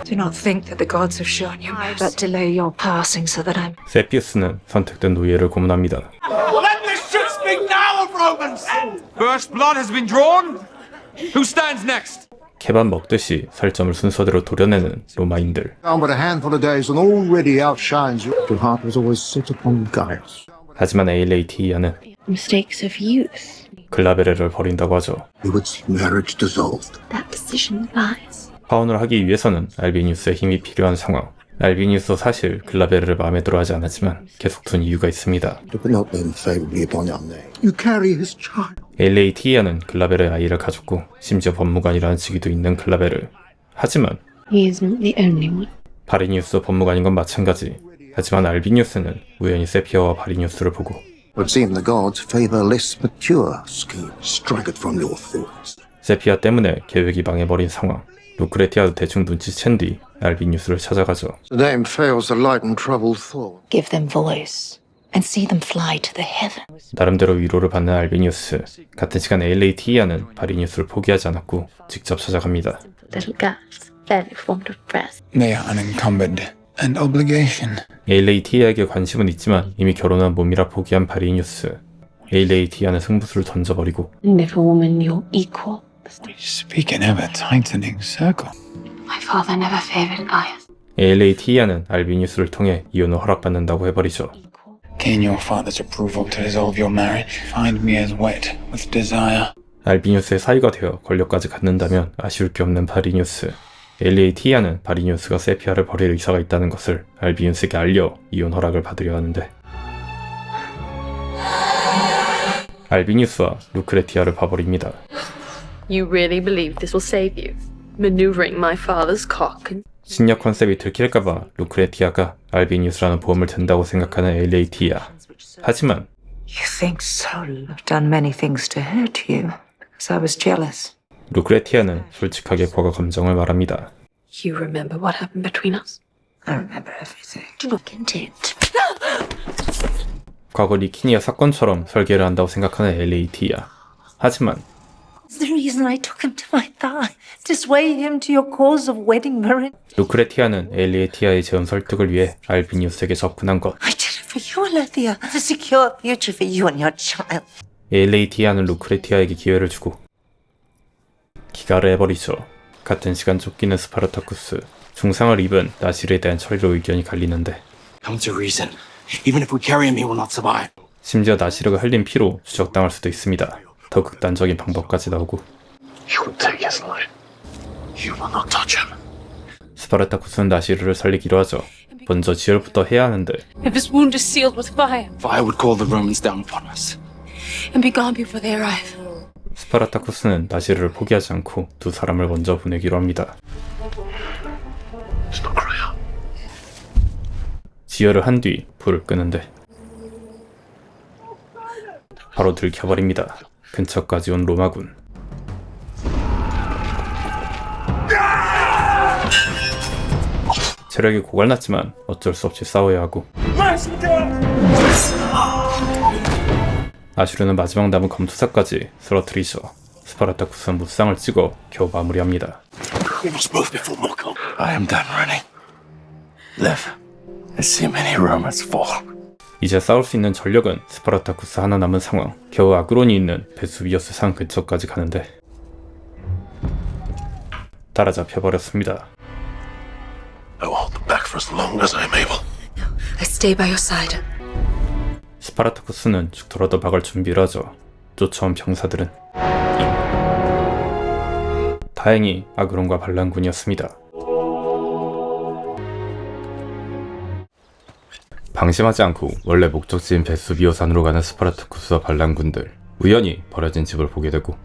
Do not think that the gods have shown you mercy, but delay your passing so that I'm. 세피우스는 선택된 노예를 고문합니다. Let the shit speak now of Romans! First blood has been drawn. Who stands next? 케밥 먹듯이 살점을 순서대로 도려내는 로마인들. Down but a handful of days and already outshines you. Your heart was always set upon Gaius. 하지만 에일레이티아는 Mistakes of youth. 글라베르를 버린다고 하죠. We would see marriage dissolved. That decision lies. 파혼을 하기 위해서는 알비니우스의 힘이 필요한 상황. 알비니우스도 사실 글라베르를 마음에 들어하지 않았지만 계속 둔 이유가 있습니다. But not then favorably upon your name. You carry his child. 에일레이티아는 글라베르의 아이를 가졌고 심지어 법무관이라는 직위도 있는 글라베르. 하지만 He is not the only one. 바리니우스도 법무관인 건 마찬가지. 하지만 알비니우스는 우연히 세피아와 바리니우스를 보고 It would seem the gods favor less mature schemes. Strike it from your thoughts. 세피아 때문에 계획이 망해버린 상황. 루크레티아도 대충 눈치챈 뒤 알비니우스를 찾아가죠. The name fails to lighten troubled thought. Give them voice and see them fly to the heavens. 나름대로 위로를 받는 알비니우스. 같은 시간 에일레이티아는 바리니우스를 포기하지 않았고 직접 찾아갑니다. Little girls, fairly formed of breast. They are unencumbered and obligation. 에일레이티아에게 관심은 있지만 이미 결혼한 몸이라 포기한 바리니우스. 에일레이티아는 승부수를 던져버리고 And if a woman your equal. We speak in ever tightening circle. My father never favored Gaius. 에일레이티아는 알비니우스를 통해 이혼을 허락받는다고 해버리죠. Gain your father's approval to dissolve your marriage. Find me as wet with desire. 알비니우스의 사위가 되어 권력까지 갖는다면 아쉬울 게 없는 바리니우스. 에일레이티아는 바리니우스가 세피아를 버릴 의사가 있다는 것을 알비니우스에게 알려 이혼 허락을 받으려 하는데 알비니우스와 루크레티아를 봐버립니다. You really believe this will save you? Maneuvering my father's cock and. 신약 컨셉이 들킬까봐 루크레티아가 알비니우스라는 보험을 든다고 생각하는 에일레이티아. 하지만 You think Sol have done many things to hurt you because I was jealous. 루크레티아는 솔직하게 과거 감정을 말합니다. You remember what happened between us? I remember everything. Do not content. 과거 리키니아 사건처럼 설계를 한다고 생각하는 에일레이티아. 하지만 It's the reason I took him to my thigh, to sway him to your cause of wedding Marin. 루크레티아는 에일레이티아의 재혼 설득을 위해 알비니우스에게 접근한 것. I did it for you, Alethea. To secure a future for you and your child. 에일레이티아는 루크레티아에게 기회를 주고 기가를 해버리죠. 같은 시간 쫓기는 스파르타쿠스. 중상을 입은 나시르에 대한 처리로 의견이 갈리는데 Come to reason. Even if we carry him, he will not survive. 심지어 나시르가 흘린 피로 추적당할 수도 있습니다. 더 극단적인 방법까지 나오고 You will take his life. You will not touch him. 스파르타쿠스는 나시르를 살리기로 하죠. 먼저 지혈부터 해야 하는데 If his wound is sealed with fire, Fire would call the Romans down upon us. and be gone before they arrive. 스파르타쿠스는 나시르를 포기하지 않고 두 사람을 먼저 보내기로 합니다. It's not cry out. 지혈을 한 뒤 불을 끄는데 바로 들켜버립니다. 근처까지 온 로마군. 체력이 고갈났지만 어쩔 수 없이 싸워야 하고 아슈르는 마지막 남은 검투사까지 쓰러뜨리죠. 스파르타쿠스는 무쌍을 찍어 겨우 마무리합니다. We must move before more come. I am done running. Live and see many Romans fall. 이제 싸울 수 있는 전력은 스파르타쿠스 하나 남은 상황. 겨우 아그론이 있는 베수비어스 산 근처까지 가는데 따라잡혀버렸습니다. I will hold them back for as long as I am able. I stay by your side. 스파르타쿠스는 죽더라도 박을 준비를 하죠. 쫓아온 병사들은 다행히 아그론과 반란군이었습니다. 방심하지 않고 원래 목적지인 베수비오산으로 가는 스파르타쿠스와 반란군들, 우연히 버려진 집을 보게 되고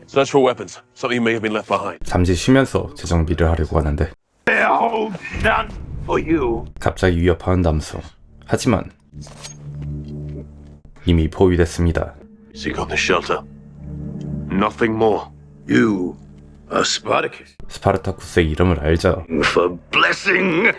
Search for weapons. Something may have been left behind. 잠시 쉬면서 재정비를 하려고 하는데 They're all done for you. 갑자기 위협하는 남성. 하지만 이미 포위됐습니다. Seek on the shelter. Nothing more. You are Spartacus. 스파르타쿠스의 이름을 알자 For blessing.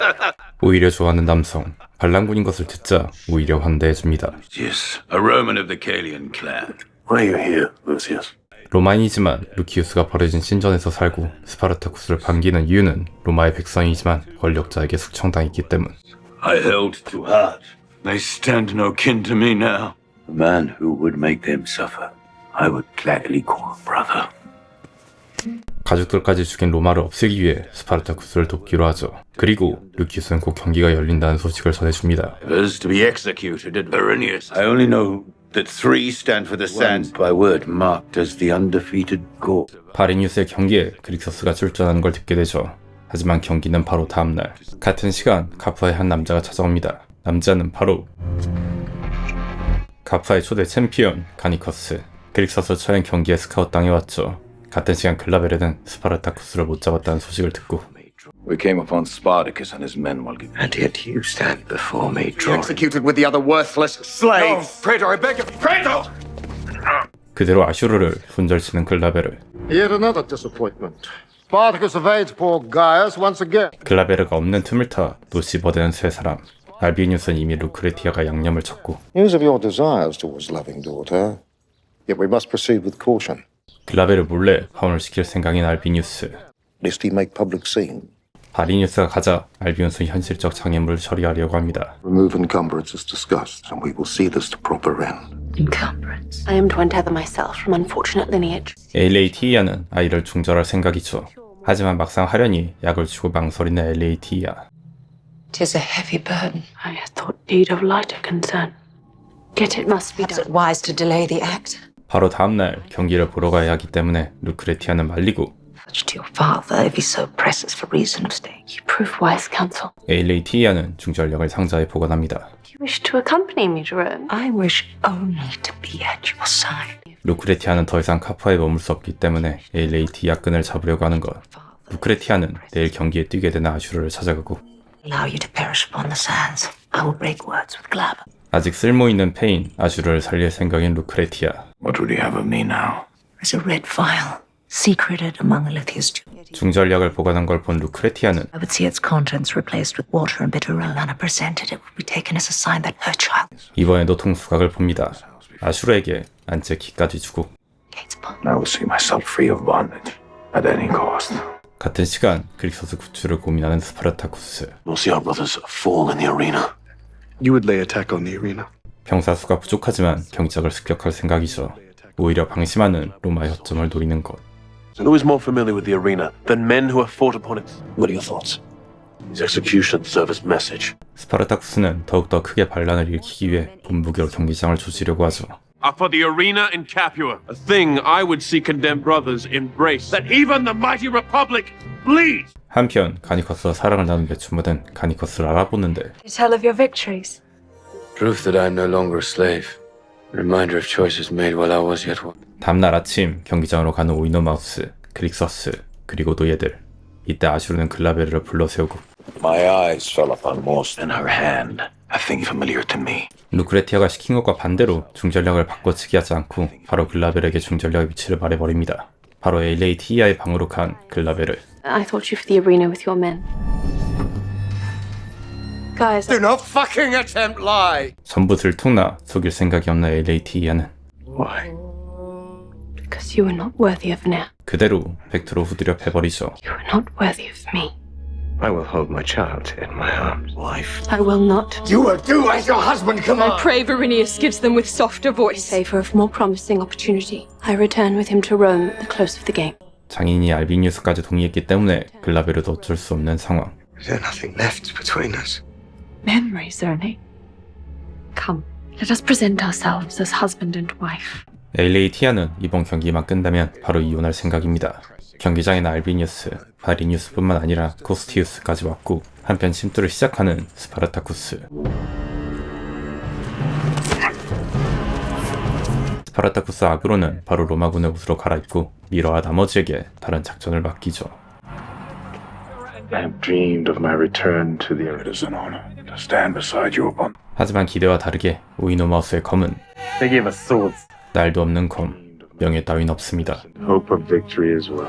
오히려 좋아하는 남성. 반란군인 것을 듣자 오히려 환대해줍니다. Yes, a Roman of the Calian clan. Why are you here, Lucius? 로마인이지만 루키우스가 버려진 신전에서 살고 스파르타쿠스를 반기는 이유는 로마의 백성이지만 권력자에게 숙청당했기 때문. I held to heart. They stand no kin to me now. The man who would make them suffer, I would gladly call brother. 가족들까지 죽인 로마를 없애기 위해 스파르타쿠스를 돕기로 하죠. 그리고 루키우스는 곧 경기가 열린다는 소식을 전해줍니다. Is to be executed at Verinius. I only know that 3 stand for the sand by word marked as the undefeated Gaul. 바리니우스의 경기에 그릭서스가 출전하는 걸 듣게 되죠. 하지만 경기는 바로 다음날 같은 시간 가프아의 한 남자가 찾아옵니다. 남자는 바로 가프아의 초대 챔피언 가니커스. 그릭서스 처형 경기에 스카웃 당해왔죠. 같은 시간 글라베르는 스파르타쿠스를 못 잡았다는 소식을 듣고 We came upon Spartacus and his men while getting... And yet you stand before me, drawing. Executed with the other worthless slaves. Praetor, I beg of you, Praetor! 그대로 아슈르를 손절치는 글라베르. Yet another disappointment. Spartacus evades poor Gaius once again. 글라베르가 없는 틈을 타 또 씹어대는 세 사람. 알비니우스는 이미 루크레티아가 양념을 쳤고 News of your desires towards loving daughter. Yet we must proceed with caution. 글라베르 몰래 파혼을 시킬 생각인 알비니우스. Lest he make public scene. 바리니우스가 가자 알비니우스는 현실적 장애물을 처리하려고 합니다. Remove encumbrance as discussed, and we will see this to proper end. Encumbrance. I am to untether myself from unfortunate lineage. 엘레이티이아는 아이를 중절할 생각이죠. 하지만 막상 하려니 약을 주고 망설이는 엘레이티이아. 'Tis a heavy burden. I had thought deed of lighter concern. Yet it must be Perhaps done. it wise to delay the act. 바로 다음날 경기를 보러 가야 하기 때문에 루크레티아는 말리고 Such to your father if he so presses for reason of staying. You prove wise counsel. 엘레이티이아는 중절약을 상자에 보관합니다. Do you wish to accompany me, Jerome? I wish only to be at your side. 루크레티아는 더 이상 카프아에 머물 수 없기 때문에 엘레이티이아 끈을 잡으려고 하는 것. 루크레티아는 내일 경기에 뛰게 되는 아슈르를 찾아가고 Allow you to perish upon the sands. I will break words with Glaber. 아직 쓸모있는 패인 아슈르를 살릴 생각인 루크레티아. What would he have of me now? There's a red vial, secreted among Alithya's jewels. 중절약을 보관한 걸 본 루크레티아는 I would see its contents replaced with water and bitter Lana presented. It would be taken as a sign that her child. 이번에도 통수각을 봅니다. 아슈르에게 안채 키까지 주고 I will see myself free of bondage at any cost. 같은 시간 그릭서스 구출을 고민하는 스파르타쿠스. We'll see our brothers fall in the arena. You would lay attack on the arena. 병사 수가 부족하지만 경작을 습격할 생각이죠. 오히려 방심하는 로마의 허점을 노리는 것. Who is more familiar with the arena than men who have fought upon it? What are your thoughts? His execution serve as message. 스파르타쿠스는 더욱더 크게 반란을 일으키기 위해 본부기로 경기장을 조지려고 하죠. For the arena in Capua, a thing I would see condemned brothers embrace, that even the mighty Republic bleeds. 한편 가니커스와 사랑을 나눈 매춘부는 가니커스를 알아보는데 You tell of your victories. Proof that I am no longer a slave. Reminder of choices made while I was yet one. 다음날 아침 경기장으로 가는 오이노마우스, 그릭서스, 그리고 노예들. 이때 아슈르는 글라베르를 불러 세우고 My eyes fell upon most in her hand, a thing familiar to me. 루크레티아가 시킨 것과 반대로 중전력을 바꿔치기 하지 않고 바로 글라베르에게 중전력의 위치를 말해버립니다. 바로 엘레이티이아의 방으로 간 글라베르. I thought you for the arena with your men. Guys, Do not fucking attempt lie. 전부 들통나 속일 생각이 없는 엘레이티이아는 Why? because you were not worthy of an heir. 그대로 벡트로 후드려 패버리죠. You were not worthy of me. I will hold my child in my arms. Life. I will not. You will do as your husband commands. I pray Verinius gives them with softer voice. In favor of more promising opportunity, I return with him to Rome at the close of the game. 장인이 알비니우스까지 동의했기 때문에 글라베르도 어쩔 수 없는 상황. There's nothing left between us. Memories only. Come, let us present ourselves as husband and wife. LA 티아는 이번 경기만 끝나면 바로 이혼할 생각입니다. 경기장에는 알비니우스, 바리니우스뿐만 아니라 코스티우스까지 왔고 한편 침투를 시작하는 스파르타쿠스. 스파르타쿠스 아그로는 바로 로마군의 옷으로 갈아입고 미러와 나머지에게 다른 작전을 맡기죠. I have dreamed of my return to the earth. It is an honor to stand beside you upon. 하지만 기대와 다르게 우이노마우스의 검은 They gave us swords. 날도 없는 검, 명예 따윈 없습니다. Hope of victory as well.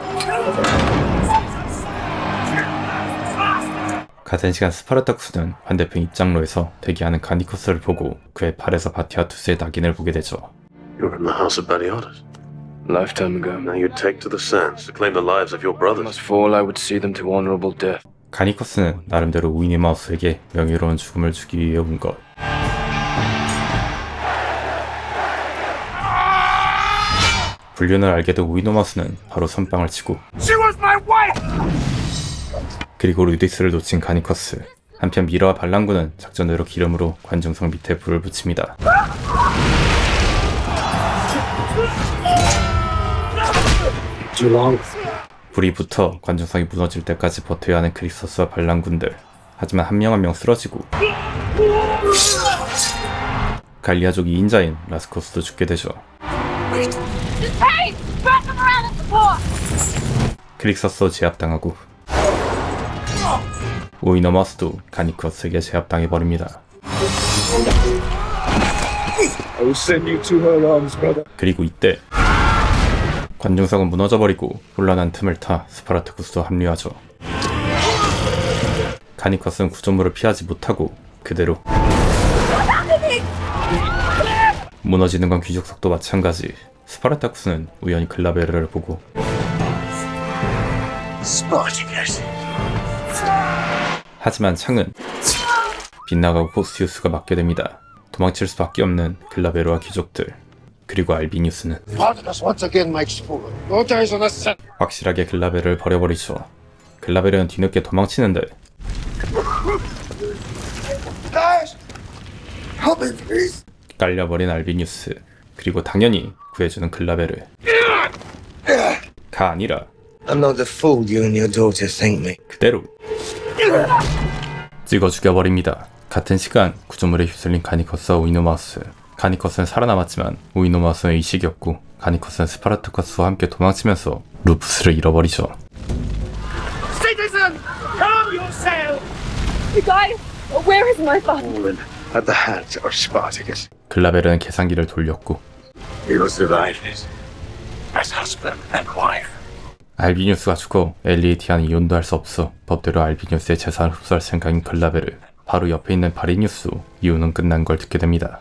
같은 시간 스파르타쿠스는 반대편 입장로에서 대기하는 가니코스를 보고 그의 팔에서 바티아투스의 낙인을 보게 되죠. You're in the house of Batiatus. Lifetime ago. Now you take to the sands to claim the lives of your brothers. Must fall, I would see them to honorable death. 가니코스는 나름대로 우이노마우스에게 명예로운 죽음을 주기 위해 온 것. 불륜을 알게 된 우이노마우스는 바로 선빵을 치고 She was my wife! 그리고 루디스를 놓친 가니커스. 한편 미러와 반란군은 작전대로 기름으로 관중석 밑에 불을 붙입니다. 불이 붙어 관중석이 무너질 때까지 버텨야 하는 크릭서스와 반란군들. 하지만 한 명 한 명 쓰러지고 갈리아족 2인자인 라스코스도 죽게 되죠. 크릭서스도 제압당하고 우이노마우스도 가니커스에게 제압당해버립니다. 그리고 이때 관중석은 무너져버리고 혼란한 틈을 타 스파르타쿠스도 합류하죠. 가니커스는 구조물을 피하지 못하고 그대로 무너지는 건 귀족석도 마찬가지. 스파르타쿠스는 우연히 글라베르를 보고 하지만 창은 빗나가고 코스티우스가 맞게 됩니다. 도망칠 수밖에 없는 글라베르와 귀족들. 그리고 알비니우스는 Spartacus once again makes fool. Your days on the sun. 확실하게 글라베르를 버려버리죠. 글라베르는 뒤늦게 도망치는데 Guys, help me, please. 깔려버린 알비니우스. 그리고 당연히 구해주는 글라베르. 가 아니라 I'm not the fool you and your daughter think me. 그대로 찍어 죽여버립니다. 같은 시간 구조물에 휩쓸린 가니커스와 우이노마우스. 가니커스는 살아남았지만 우이노마우스는 의식이 없고 가니커스는 스파르타쿠스와 함께 도망치면서 루푸스를 잃어버리죠. Citizen, calm yourself! You guys, where is my father? Fallen at the hands of Spartacus. 글라베르는 계산기를 돌렸고 We will survive this as husband and wife. 알비니우스가 죽어 엘리에티아는 이혼도 할 수 없어 법대로 알비니우스의 재산을 흡수할 생각인 글라베르. 바로 옆에 있는 바리니우스도 이혼은 끝난 걸 듣게 됩니다.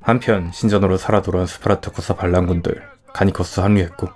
한편 신전으로 살아 돌아온 스파르타쿠스 반란군들. 가니커스 합류했고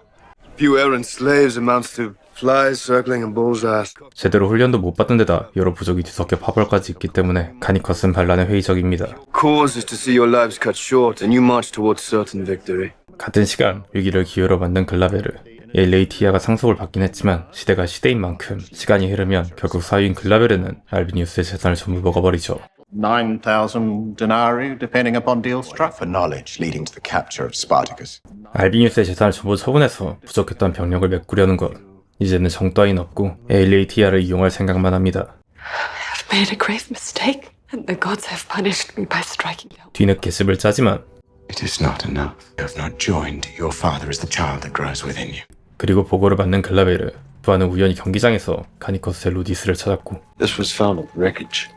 Few errant slaves amounts to flies circling in bullseyes. 제대로 훈련도 못 받은 데다 여러 부족이 뒤섞여 파벌까지 있기 때문에 가니커스는 반란에 회의적입니다. Cause is to see your lives cut short and you march towards certain victory. 같은 시간 위기를 기회로 만든 글라베르. 엘레이티아가 상속을 받긴 했지만 시대가 시대인 만큼 시간이 흐르면 결국 사위인 글라베르는 알비니우스의 재산을 전부 먹어버리죠. 9,000 denarii, depending upon deal struck. For knowledge leading to the capture of Spartacus. 알비니우스의 재산을 전부 처분해서 부족했던 병력을 메꾸려는 것. 이제는 정 따윈 없고 엘레이티아를 이용할 생각만 합니다. I've made a grave mistake, and the gods have punished me by striking down. 뒤늦게 습을 짜지만 It is not enough. You have not joined your father as the child that grows within you. 그리고 보고를 받는 글라베르. 부하는 우연히 경기장에서 가니커스의 루디스를 찾았고 This was found on wreckage.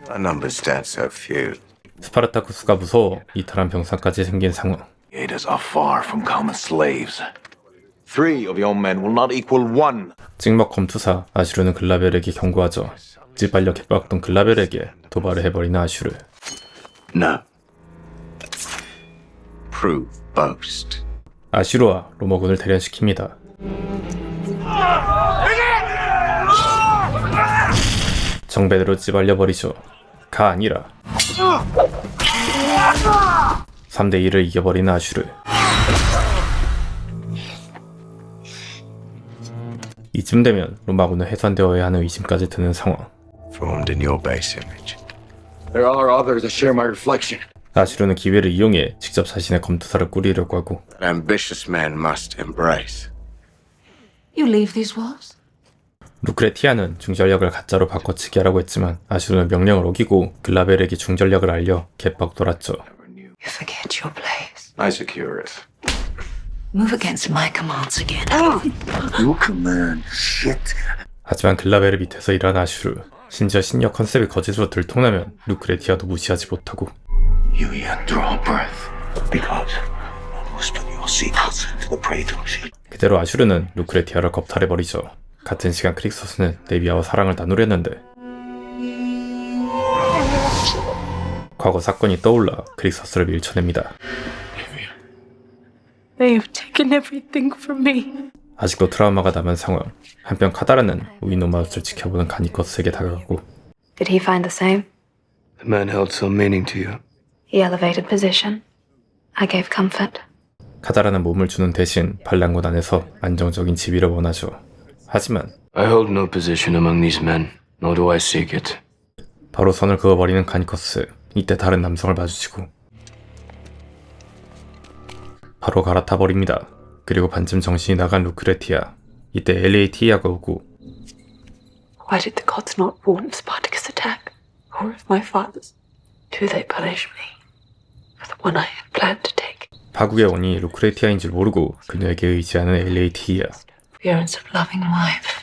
Our numbers stand so few. 스파르타쿠스가 무서워 이탈한 병사까지 생긴 상황. Gators are far from common slaves. 3 of your men will not equal 1. 찍먹 검투사 아슈르는 글라베르에게 경고하죠. 찌발려 개빡던 글라베르에게 도발을 해버리는 아슈르. No. Prove boast. 아슈르와 로마군을 대련시킵니다. 정배대로 찌발려버리죠. 가 아니라 3대1을 이겨버리는 아슈르. 이쯤 되면 로마군은 해산되어야 하는 의심까지 드는 상황. Formed in your base image. There are others that share my reflection. 아슈르는 기회를 이용해 직접 자신의 검투사를 꾸리려고 하고 Ambitious men must embrace. You leave these walls? 루크레티아는 중전력을 가짜로 바꿔치기 하라고 했지만 아슈르는 명령을 어기고 글라벨에게 중전력을 알려 개빡 돌았죠. You forget your place. I secure it. Move against my commands again. You command shit. 하지만 글라벨의 밑에서 일하는 아슈르, 심지어 신력 컨셉이 거짓으로 들통나면 루크레티아도 무시하지 못하고 You yet draw breath because whisper your secrets to the praetors. 그대로 아슈르는 루크레티아를 겁탈해버리죠. 같은 시간 크릭소스는 네비아와 사랑을 나누려는데 과거 사건이 떠올라 크릭소스를 밀쳐냅니다. They have taken everything from me. 아직도 트라우마가 남은 상황. 한편 카다라는 우이노마우스를 지켜보는 가니커스에게 다가가고 Did he find the same? The man held some meaning to you. He elevated position. I gave comfort. 카다라는 몸을 주는 대신 반란군 안에서 안정적인 지위를 원하죠. 하지만 I hold no position among these men, nor do I seek it. 바로 선을 그어버리는 가니커스. 이때 다른 남성을 마주치고 바로 갈아타버립니다. 그리고 반쯤 정신이 나간 루크레티아. 이때 LATA가 오고 Why did the gods not warn of Spartacus' attack? Or of my father's? Do they punish me for the one I had planned to take? 파국의 원인이 루크레티아인 줄 모르고 그녀에게 의지하는 LATA. Appearance of loving wife.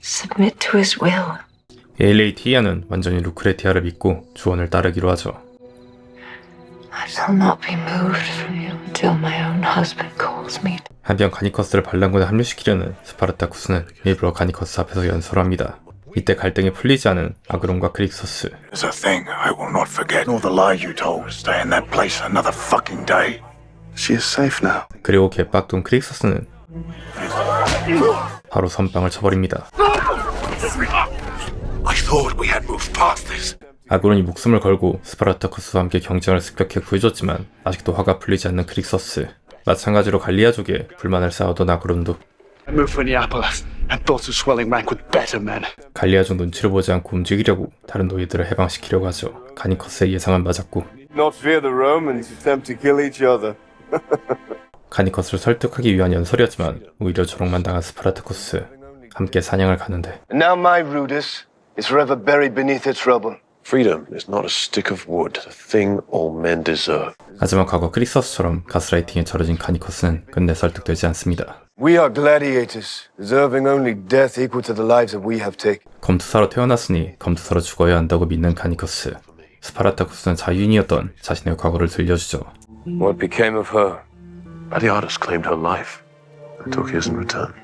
Submit to his will. LATA는 완전히 루크레티아를 믿고 주원을 따르기로 하죠. I shall not be moved from you until my own husband calls me. 한편 가니커스를 반란군에 합류시키려는 스파르타쿠스는 일부러 가니커스 앞에서 연설합니다. 이때 갈등이 풀리지 않은 아그론과 크릭소스. There's a thing I will not forget, nor the lie you told. Stay in that place another fucking day. She is safe now. 그리고 개빡돈 크릭소스는 바로 선빵을 쳐버립니다. I thought we had moved past this. 아그론이 목숨을 걸고 스파르타쿠스와 함께 경쟁을 습격해 구해줬지만 아직도 화가 풀리지 않는 크릭소스. 마찬가지로 갈리아족에 불만을 쌓아둔 아그론도 I moved for Neapolis and thought of swelling rank with better men. 갈리아족 눈치를 보지 않고 움직이려고 다른 노예들을 해방시키려고 하죠. 가니커스의 예상은 맞았고 Not fear the Romans attempt to kill each other. 가니커스를 설득하기 위한 연설이었지만 오히려 조롱만 당한 스파르타쿠스. 함께 사냥을 가는데 And now my Rudis is forever buried beneath its rubble. Freedom is not a stick of wood, the thing all men deserve. 하지만 과거 크릭서스처럼 가스라이팅에 절여진 가니커스는 끝내 설득되지 않습니다. We are gladiators, deserving only death equal to the lives that we have taken. 검투사로 태어났으니 검투사로 죽어야 한다고 믿는 가니커스. 스파르타쿠스는 자유인이었던 자신의 과거를 들려주죠. What became of her? Batiatus claimed her life and took his in return.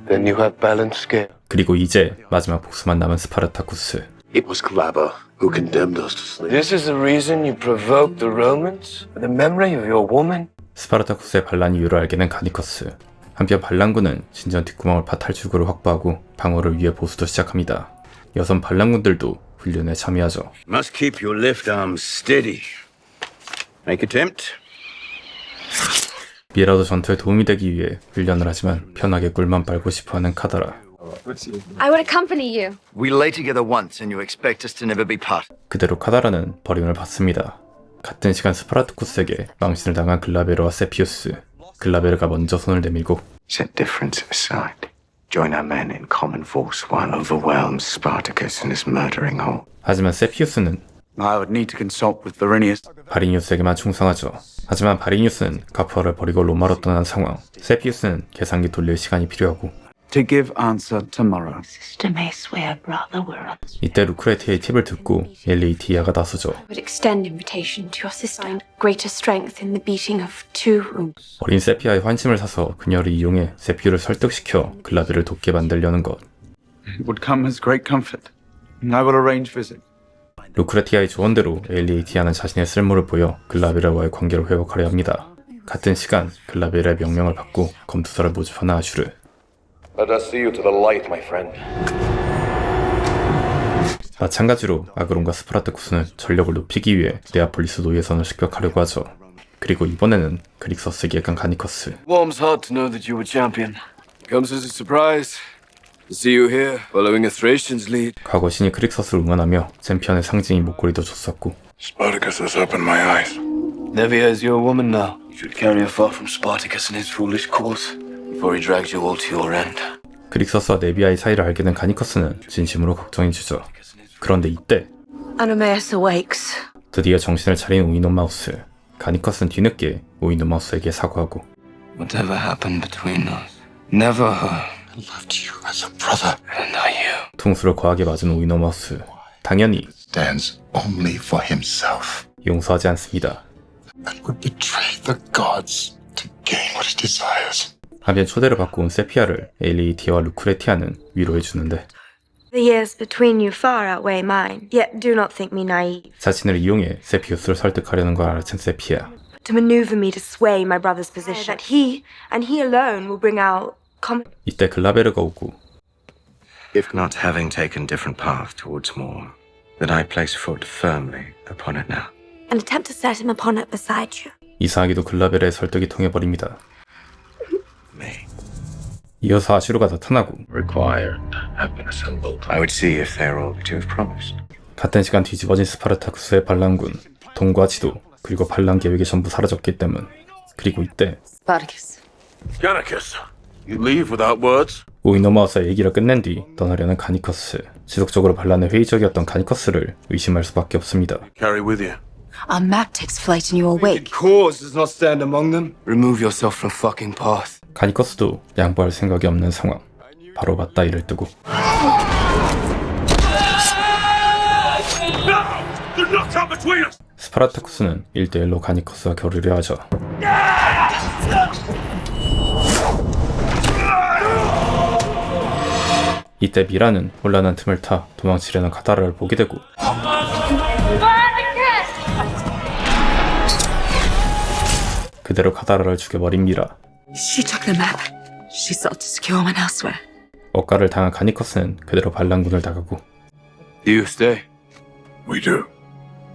Then you have balanced scale. 그리고 이제 마지막 복수만 남은 스파르타쿠스. It was Glaber who condemned us to sleep. This is the reason you provoked the Romans? For the memory of your woman? 스파르타쿠스의 반란 이유를 알게 된 가니커스. 한편 반란군은 진전 뒷구멍을 파 탈출구를 확보하고 방어를 위해 보수도 시작합니다. 여성 반란군들도 훈련에 참여하죠. Must keep your left arm steady. Make attempt. 미라도 전투에 도움이 되기 위해 훈련을 하지만 편하게 꿀만 빨고 싶어하는 카다라. I would accompany you. We lay together once and you expect us to never be part. 그대로 카다라는 버림을 받습니다. 같은 시간 스파르타쿠스에게 망신을 당한 글라베르와 세피우스. 글라베르가 먼저 손을 내밀고 Set difference aside. Join our men in common force while overwhelms Spartacus and his murdering horde. 하지만 세피우스는 I would need to consult with Varinius. 바리니우스에게만 충성하죠. 하지만 바리니우스는 가푸아를 버리고 로마로 떠난 상황. 세피우스는 계산기 돌릴 시간이 필요하고 To give answer tomorrow. Sister may swear brother were on. 이때 루크레티아의 팁을 듣고 엘레이티아가 나서죠. Would extend invitation to your sister. Find greater strength in the beating of two wounds. 어린 세피아의 환심을 사서 그녀를 이용해 세피우를 설득시켜 글라베를 돕게 만들려는 것. It would come as great comfort. I will arrange visit. 루크레티아의 조언대로 엘레이티아는 자신의 쓸모를 보여 글라베르와의 관계를 회복하려 합니다. 같은 시간 글라베르의 명령을 받고 검투사를 모집하는 아슈르. Let us see you to the light, my friend. 마찬가지로 아그론과 스파르타쿠스는 전력을 높이기 위해 네아폴리스 노예선을 습격하려고 하죠. 그리고 이번에는 그릭서스에게 간 가니커스. Warms heart to know that you were champion. Comes as a surprise to see you here, following a Thracian's lead. 과거 신이 크릭서스를 응원하며 챔피언의 상징인 목걸이도 줬었고 Spartacus has opened my eyes. Nevia is your woman now. You should carry her far from Spartacus and his foolish course before he drags you all to your end. 크릭서스와 네비아의 사이를 알게 된 가니커스는 진심으로 걱정해주죠. 그런데 이때 Anomaeus awakes. 드디어 정신을 차린 오이노마우스. 가니커스는 뒤늦게 오이노마우스에게 사과하고 Whatever happened between us, never her. I loved you as a brother, and now you. 퉁수를 거하게 맞은 오이노마우스. 당연히 Stands only for himself 용서하지 않습니다. and would betray the gods to gain what he desires. 한편 초대를 받고 온 세피아를 에일리티와 루크레티아는 위로해주는데 The years between you far outweigh mine, yet do not think me naive. 자신을 이용해 세피우스를 설득하려는 걸 알아챈 세피아. To maneuver me to sway my brother's position, that he, and he alone, will bring out 이때 글라베르가 오고 If not having taken different path towards more, then I place foot firmly upon it now. and attempt to set him upon it beside you. 이상하게도 글라베르의 설득이 통해버립니다. 이어서 아슈르가 나타나고 Required have been assembled. I would see if they're all that you have promised. 같은 시간 뒤집어진 스파르타쿠스의 반란군, 돈과 지도, 그리고 반란 계획이 전부 사라졌기 때문. 그리고 이때 Spartacus. Gannicus, you leave without words? 오이노마우스와 얘기를 끝낸 뒤 떠나려는 가니커스. 지속적으로 반란에 회의적이었던 가니커스를 의심할 수밖에 없습니다. Carry with you. Our map takes flight and you awake. Cause does not stand among them. Remove yourself from fucking path. 가니커스도 양보할 생각이 없는 상황. 바로 맞다이를 뜨고 스파르타쿠스는 1대1로 가니커스와 겨루려 하죠. 이때 미라는 혼란한 틈을 타 도망치려는 카다라를 보게 되고 그대로 카다라를 죽여버린 미라. She took the map. She sought to secure one elsewhere. 억가를 당한 가니커스는 그대로 반란군을 나가고 Do you stay? We do.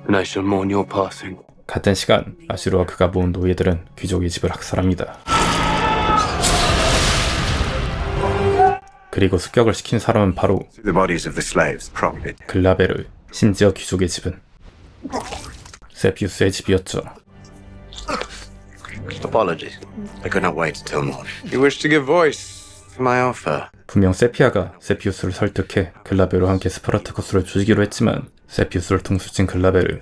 And I shall mourn your passing. 같은 시간 아슈르와 그가 모은 노예들은 귀족의 집을 학살합니다. 그리고 습격을 시킨 사람은 바로 The bodies of the slaves profited. 글라베르, 심지어 귀족의 집은 세피우스의 집이었죠. Apologies. I could not wait until morning. You wish to give voice to my offer? 분명 세피아가 세피우스를 설득해 글라베르와 함께 스파르타쿠스를 죽이기로 했지만 세피우스를 통수친 글라베르.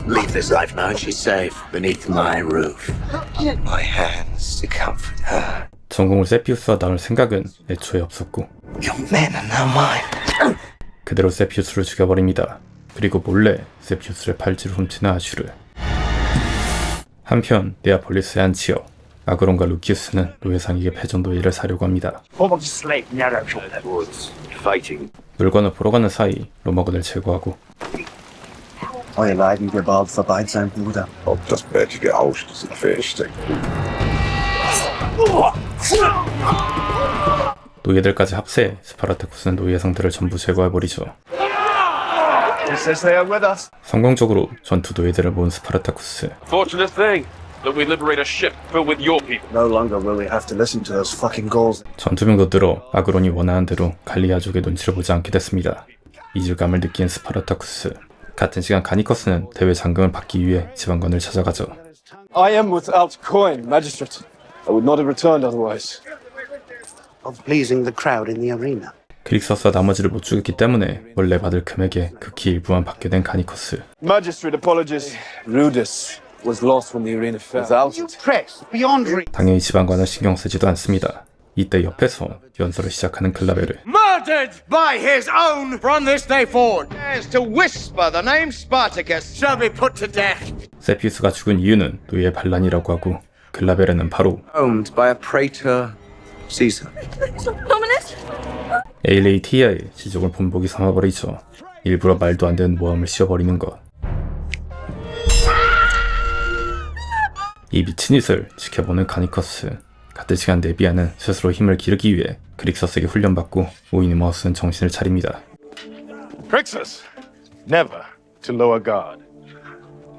Leave this life now and she's safe beneath my roof. My hands to comfort her. 전공을 세피우스와 나눌 생각은 애초에 없었고 Your men are now mine. 그대로 세피우스를 죽여버립니다. 그리고 몰래 세피우스의 팔찌를 훔치는 아슈르. 한편 네아폴리스의 안치어 아그론과 루키우스는 노예상에게 패전 노예를 사려고 합니다. 물건을 보러 가는 사이 로마군을 제거하고 Euer Leiden geballt vorbei sein, Bruder. Ob das bärtige Ausschnitt sind feststeckt. 노예들까지 합세해 스파르타쿠스는 노예상들을 전부 제거해버리죠. It says they are with us. 성공적으로 전투 노예들을 모은 스파르타쿠스. Fortunate thing that we liberate a ship filled with your people. No longer will we have to listen to those fucking Gauls. 전투병도 늘어 아그론이 원하는 대로 갈리아족의 눈치를 보지 않게 됐습니다. 이질감을 느낀 스파르타쿠스. 같은 시간 가니커스는 대회 장금을 받기 위해 지방관을 찾아가죠. I am without coin, magistrate. I would not have returned otherwise. Of pleasing the crowd in the arena. 크릭서스와 나머지를 못 죽였기 때문에 원래 받을 금액의 극히 일부만 받게 된 가니커스. Magistrate apologies. Rudis was lost when the arena fell. You press beyond reach. 당연히 지방관을 신경 쓰지도 않습니다. 이때 옆에서 연설을 시작하는 글라베르. Murdered by his own from this day forward. Dares to whisper the name Spartacus shall be put to death. 세피우스가 죽은 이유는 노예 반란이라고 하고 글라베르는 바로 Owned by a praetor Caesar. 에일리티아의 지족을 본보기 삼아버리죠. 일부러 말도 안 되는 모함을 씌워버리는 것. 이 미친 짓을 지켜보는 가니커스. 같은 시간 네비아는 스스로 힘을 기르기 위해 크릭서스에게 훈련받고 오이노마우스는 정신을 차립니다. Crixus, never to lower guard.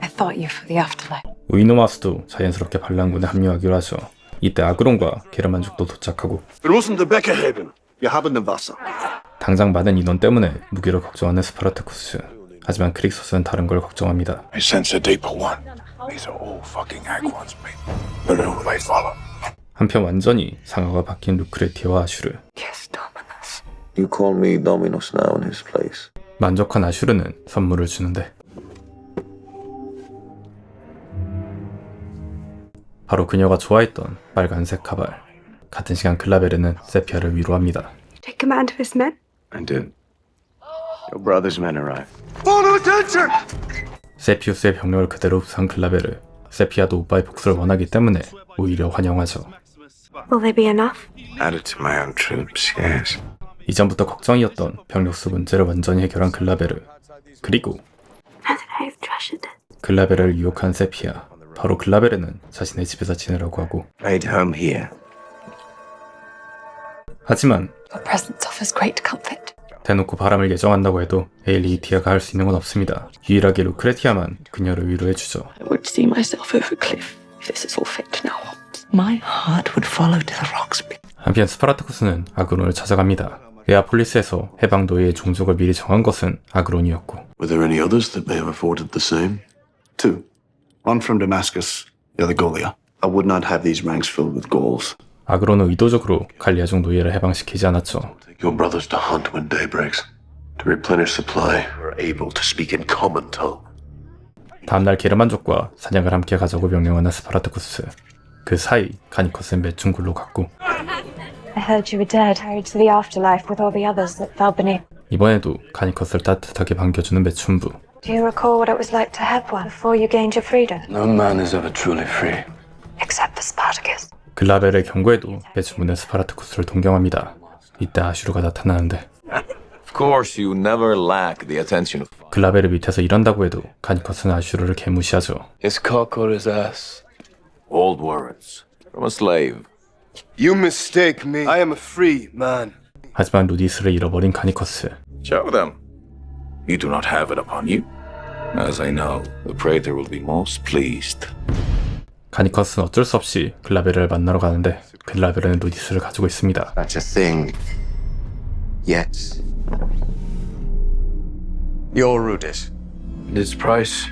I thought you for the afterlife. 오이노마우스도 자연스럽게 반란군에 합류하기로 하죠. 이때 아그론과 게르만족도 도착하고 Wir müssen die Bäcke heben. Wir haben den Wasser. 당장 많은 인원 때문에 무기를 걱정하는 스파르타쿠스. 하지만 크릭소스는 다른 걸 걱정합니다. I sense a deeper one. These are all fucking Agrons, mate. But who will they follow? 한편 완전히 상황가 바뀐 루크레티아와 아슈르. You call me Dominus now in his place. 만족한 아슈르는 선물을 주는데 바로 그녀가 좋아했던 빨간색 가발. 같은 시간 클라베르는 세피아를 위로합니다. Take command of his men. I did. Your brother's men arrived. Follow attention! 세피우스의 병력을 그대로 흡수한 클라베르. 세피아도 오빠의 복수를 원하기 때문에 오히려 환영하죠. Will they be enough? Added to my own troops, yes. 이전부터 걱정이었던 병력수 문제를 완전히 해결한 클라베르. 그리고 Now that I've treasured it. 클라베르를 유혹한 세피아. 바로 클라베르는 자신의 집에서 지내라고 하고 Made home here. 하지만 Your presence offers great comfort. 대놓고 바람을 예정한다고 해도 에일리티아가 할 수 있는 건 없습니다. 유일하게 루크레티아만 그녀를 위로해주죠. I would see myself over a cliff if this is all fate now holds. My heart would follow to the rocks. 한편 스파르타쿠스는 아그론을 찾아갑니다. 에아폴리스에서 해방 노예의 종족을 미리 정한 것은 아그론이었고 Were there any others that may have afforded the same? Two. One from Damascus, the other Golia. I would not have these ranks filled with Gauls. 아그론은 의도적으로 갈리아족 노예를 해방시키지 않았죠. Take your brothers to hunt when day breaks. To replenish supply, we're able to speak in common tongue. 다음날 게르만족과 사냥을 함께 가자고 명령하는 스파르타쿠스. 그 사이 가니커스는 매춘굴로 갔고 I heard you were dead, carried to the afterlife with all the others that fell beneath. 이번에도 가니커스를 따뜻하게 반겨주는 매춘부. Do you recall what it was like to have one before you gained your freedom? No man is ever truly free. Except for Spartacus. 글라베르의 경고에도 매춘부는 스파르타쿠스를 동경합니다. 이때 아슈르가 나타나는데 Of course, you never lack the attention of. 글라베르 밑에서 일한다고 해도 가니커스는 아슈르를 개무시하죠. His cock or his ass? Old words from a slave. You mistake me. I am a free man. 하지만 루디스를 잃어버린 가니커스. Show them. You do not have it upon you. As I know, the praetor will be most pleased. 가니커스는 어쩔 수 없이 글라베르를 만나러 가는데 글라베르는 루디스를 가지고 있습니다. Such a thing. Yet. You're Rudis. This price?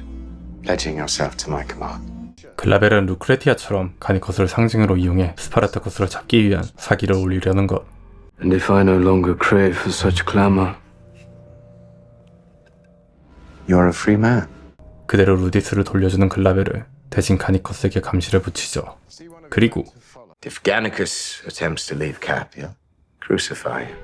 Pledging yourself to my command. 글라베르는 루크레티아처럼 가니커스를 상징으로 이용해 스파르타쿠스를 잡기 위한 사기를 올리려는 것. And if I no longer crave for such clamor? You're a free man. 그대로 루디스를 돌려주는 글라베르. 대신 가니커스에게 감시를 붙이죠. 그리고 If Gannicus attempts to leave Capua, crucify him.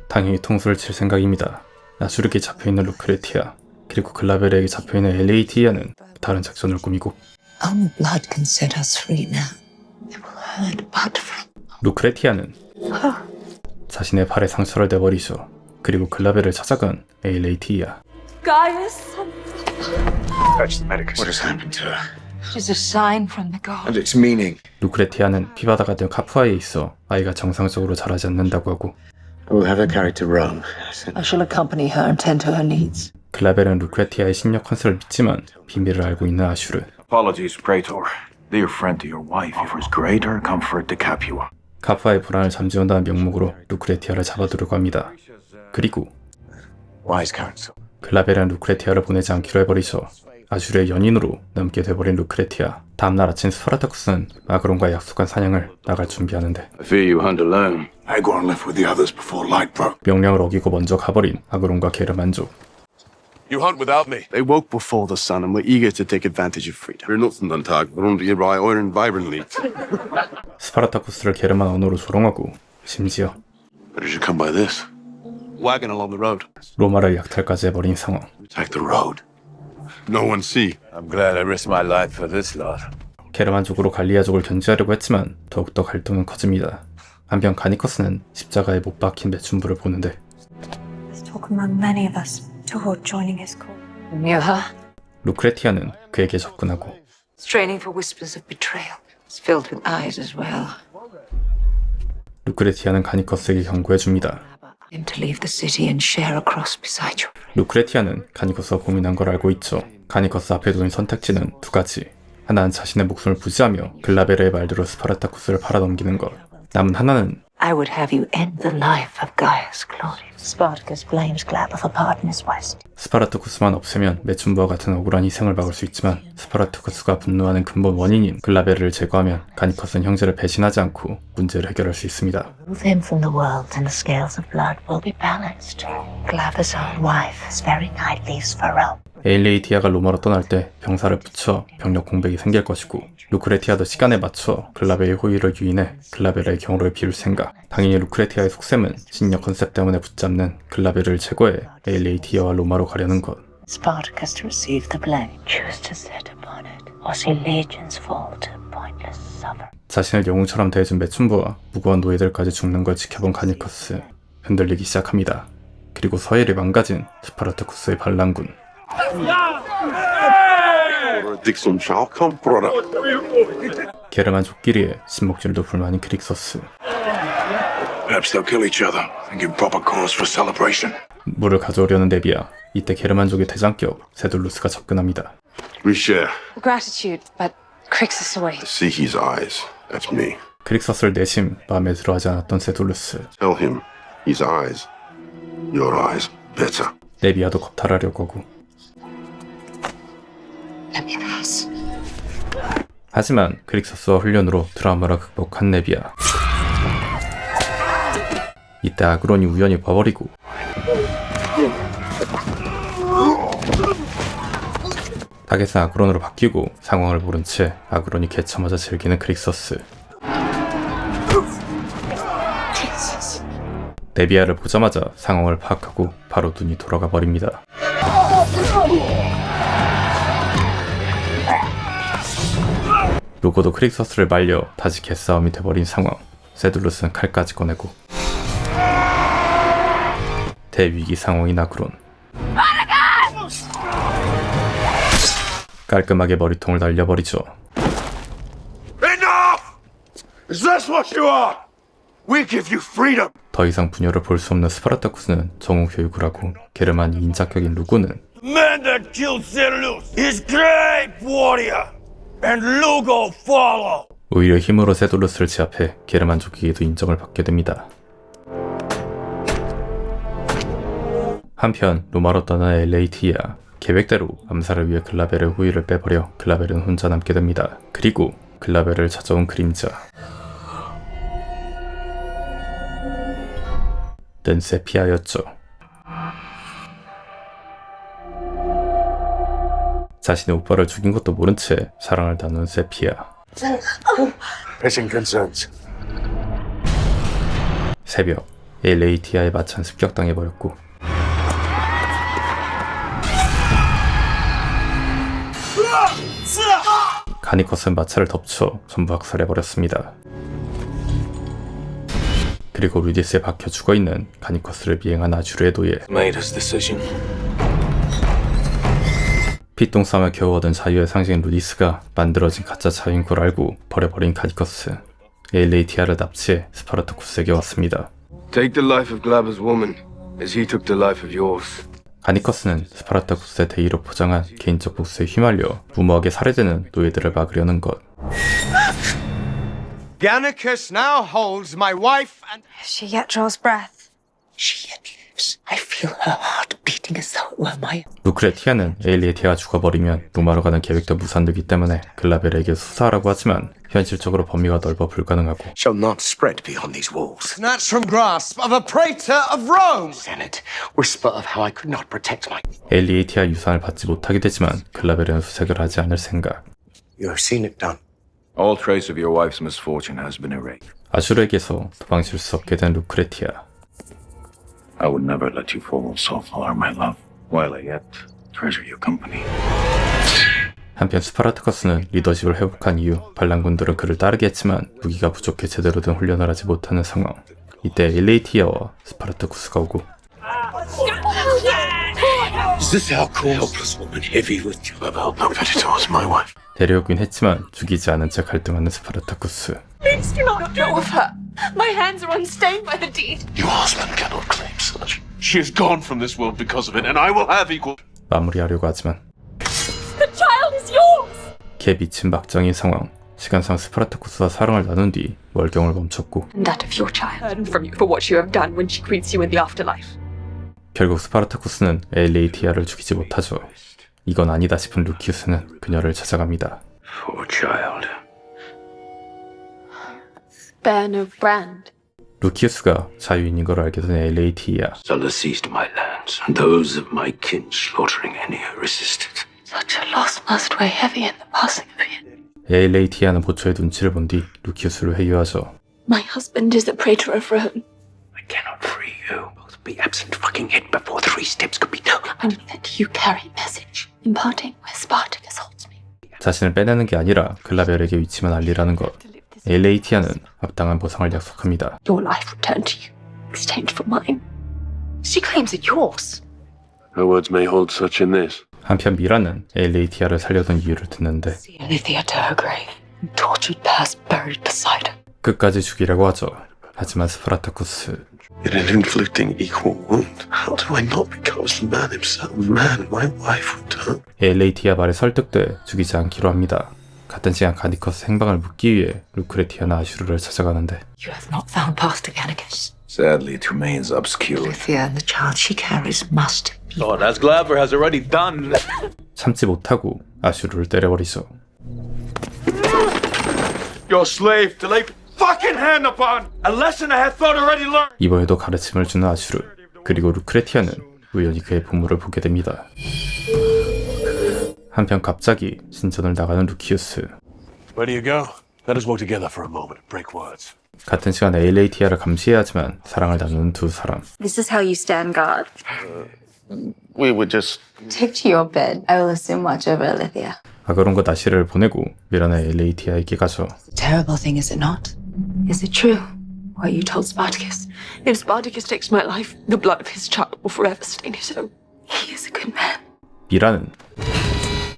당연히 통수를 칠 생각입니다. 아슈르에게 잡혀있는 루크레티아 그리고 글라베르에게 잡혀있는 엘레이티아는 다른 작전을 꾸미고 Only blood can set us free now. It will hurt but from. 루크레티아는 자신의 발에 상처를 내버리죠. 그리고 글라베르를 찾아간 엘레이티아. Gaius. Fetch the medicus. What has happened to her? It is a sign from the god. And its meaning. 루크레티아는 피바다가 된 카푸아에 있어 아이가 정상적으로 자라지 않는다고 하고 I will have her carried to Rome. I shall accompany her and tend to her needs. 글라베르는 루크레티아의 심력 컨설을 믿지만 비밀을 알고 있는 아슈르. Apologies, Praetor. Dear friend to your wife offers greater comfort to Capua. 카푸아의 불안을 잠재운다는 명목으로 루크레티아를 잡아두려고 합니다. 그리고 Wise counsel. 글라베르는 루크레티아를 보내지 않기로 해버리죠. 아슈르의 연인으로 남게 돼버린 루크레티아. 다음날 아침 스파르타쿠스는 아그론과 약속한 사냥을 나갈 준비하는데 I fear you hunt alone. Agron left with the others before light broke. 명령을 어기고 먼저 가버린 아그론과 게르만족. You hunt without me. They woke before the sun and were eager to take advantage of freedom. We're not on tag. We're on the iron vibrantly. 스파르타쿠스를 게르만 언어로 조롱하고 심지어 Where did you come by this? Wagon along the road. 로마를 약탈까지 해버린 상황. Take the road. No one see. I'm glad I risked my life for this lot. 게르만족으로 갈리아족을 견제하려고 했지만 더욱더 갈등은 커집니다. 한편 가니커스는 십자가에 못 박힌 매춘부를 보는데 There's talk among many of us toward joining his cause. Near her, 루크레티아는 그에게 접근하고 straining for whispers of betrayal. It's filled with eyes as well. 루크레티아는 가니커스에게 경고해줍니다. Him to leave the city and share a cross beside you. 루크레티아는 가니커스가 고민한 걸 알고 있죠. 가니커스 앞에 놓인 선택지는 두 가지. 하나는 자신의 목숨을 부지하며 글라베르의 말대로 스파르타쿠스를 팔아넘기는 것. 남은 하나는 I would have you end the life of Gaius Claudius. Spartacus blames Glaber for parting his west. 스파르타쿠스만 없애면 매춘부와 같은 억울한 희생을 막을 수 있지만 스파르타쿠스가 분노하는 근본 원인인 글라베르를 제거하면 가니커스는 형제를 배신하지 않고 문제를 해결할 수 있습니다. Remove him from the world and the scales of blood will be balanced. Glaber's own wife is very night leaves for Rome. 에일레이티아가 로마로 떠날 때 병사를 붙여 병력 공백이 생길 것이고 루크레티아도 시간에 맞춰 글라베의 호의를 유인해 글라베르의 경로를 비울 생각. 당연히 루크레티아의 속셈은 신력 컨셉 때문에 붙잡는 글라베르를 제거해 에일레이티아와 로마로 가려는 것. Spartacus to receive the blame. Choose to sit upon it, or see legions fall to pointless suffer. 자신을 영웅처럼 대해준 매춘부와 무고한 노예들까지 죽는 걸 지켜본 가니커스. 흔들리기 시작합니다. 그리고 서해를 망가진 스파르타쿠스의 반란군. 게르만족끼리의 신목질도 불만인 크릭서스. Perhaps they'll kill each other and give proper cause for celebration. 물을 가져오려는 네비야. 이때 게르만족의 대장격 세둘루스가 접근합니다. We share. Gratitude, but Crixus away. See his eyes. That's me. 크릭서스를 내심 마음에 들어하지 않았던 세둘루스. Tell him his eyes. Your eyes better. 네비야도 겁탈하려고 하고. 하지만 크릭서스와 훈련으로 트라우마를 극복한 네비야. 이때 아그론이 우연히 봐버리고 타겟은 아그론으로 바뀌고 상황을 모른 채 아그론이 개쳐맞아 즐기는 크릭서스. 네비야를 보자마자 상황을 파악하고 바로 눈이 돌아가 버립니다. 로고도 크릭서스를 말려 다시 개싸움이 돼버린 상황. 세둘루스는 칼까지 꺼내고 대위기 상황인 아그론. 깔끔하게 머리통을 날려버리죠. Enough! Is that what you are? We give you freedom. 더 이상 분열을 볼 수 없는 스파르타쿠스는 정오 교육을 하고 게르만 인자격인 루고는 The man that killed Cerulus is great warrior, and Lugo follow. 오히려 힘으로 세둘루스를 제압해 게르만족에게도 인정을 받게 됩니다. 한편 로마로 떠난 엘레이티아. 계획대로 암살을 위해 글라베르의 호의를 빼버려 글라베르는 혼자 남게 됩니다. 그리고 글라베르를 찾아온 그림자. 는 세피아였죠. 자신의 오빠를 죽인 것도 모른 채 사랑을 나눈 세피아. Pressing concerns. 새벽, 엘레이티아에 마찬 습격당해버렸고 가니커스는 마차를 덮쳐 전부 학살해버렸습니다. 그리고 루디스에 박혀 죽어있는 가니커스를 미행한 아주르의 노예. Made his decision. 피똥 싸움에 겨우 얻은 자유의 상징인 루디스가 만들어진 가짜 자유인 걸 알고 버려버린 가니커스. 엘레이티아를 납치해 스파르타쿠스에게 왔습니다. Take the life of Glaber's woman, as he took the life of yours. 가니커스는 스파르타쿠스의 대의로 포장한 개인적 복수에 휘말려 무모하게 살해되는 노예들을 막으려는 것. Gannicus now holds my wife and... She yet draws breath. She yet lives. I feel her heart beating as though it were my own. 루크레티아는 에일리에티아가 죽어버리면 로마로 가는 계획도 무산되기 때문에 글라베르에게 수사하라고 하지만 현실적으로 범위가 넓어 불가능하고 Shall not spread beyond these walls. Snatched from grasp of a praetor of Rome! Senate, whisper of how I could not protect my... 에일리에티아 유산을 받지 못하게 되지만 글라베르는 수색을 하지 않을 생각. You have seen it done. All trace of your wife's misfortune has been erased. 아슈르에게서 도망칠 수 없게 된 루크레티아. I would never let you fall so far, my love, while I yet treasure your company. 한편 스파르타쿠스는 리더십을 회복한 이후 반란군들은 그를 따르게 했지만 무기가 부족해 제대로 된 훈련을 하지 못하는 상황. 이때 엘레이티아와 스파르타쿠스가 오고 Is this our cause? Helpless woman, heavy with job. Help towards my wife. 데려오긴 했지만 죽이지 않은 채 갈등하는 스파르타쿠스. Please do not go with her. My hands are unstained by the deed. Your husband cannot claim such. She is gone from this world because of it, and I will have equal. 마무리하려고 하지만 The child is yours. 개 미친 막장인 상황. 시간상 스파르타쿠스와 사랑을 나눈 뒤 월경을 멈췄고 And that of your child. Learn from you for what you have done when she greets you in the afterlife. 결국 스파르타쿠스는 엘레이티아를 죽이지 못하죠. 이건 아니다 싶은 루키우스는 그녀를 찾아갑니다. Poor child. Bear no brand. 루키우스가 자유인인 걸 알게 된 엘레이티아. Sulla seized my lands, and those of my kin, slaughtering any who resisted. Such a loss must weigh heavy in the passing of it. 엘레이티아는 보초의 눈치를 본 뒤 루키우스를 회유하죠. My husband is a praetor of Rome. I cannot free you. Both be absent fucking hit before 3 steps could be taken. And that you carry message, imparting where Spartacus holds me. 자신을 빼내는 게 아니라 글라벨에게 위치만 알리라는 것. 엘레이티아는 합당한 보상을 약속합니다. Your life returned to you, exchanged for mine. She claims it yours. Her words may hold such in this. 한편 미라는 엘레이티아를 살려둔 이유를 듣는데 Alethea to her grave, and tortured past buried beside her. 끝까지 죽이려고 하죠. 하지만 스파르타쿠스 In inflicting equal wound, how do I not become as the man himself? Man, my wife would turn. 엘레이티아 말에 설득돼 죽이지 않기로 합니다. 같은 시간 가니커스 행방을 묻기 위해 루크레티아나 아슈르를 찾아가는데 You have not found Pastor Gannicus. Sadly, it remains obscure. Alethea and the child she carries must be. God, as Glaber has already done. 참지 못하고 아슈르를 때려버리죠. Your slave to lay fucking hand upon! A lesson I had thought already learned! 이번에도 가르침을 주는 아슈르. 그리고 루크레티아는 우연히 그의 보물을 보게 됩니다. 한편 갑자기 신전을 나가는 루키우스. Where do you go? Let us walk together for a moment and break words. 같은 시간 엘레이티아를 감시해야 하지만 사랑을 나누는 두 사람. This is how you stand guard. We would just... Take to your bed. I will assume watch over Alethea. 아그론과 나시를 보내고 미라는 엘레이티아에게 가죠. Terrible thing, is it not? Is it true, what you told Spartacus? If Spartacus takes my life, the blood of his child will forever stain his own. He is a good man. 미라는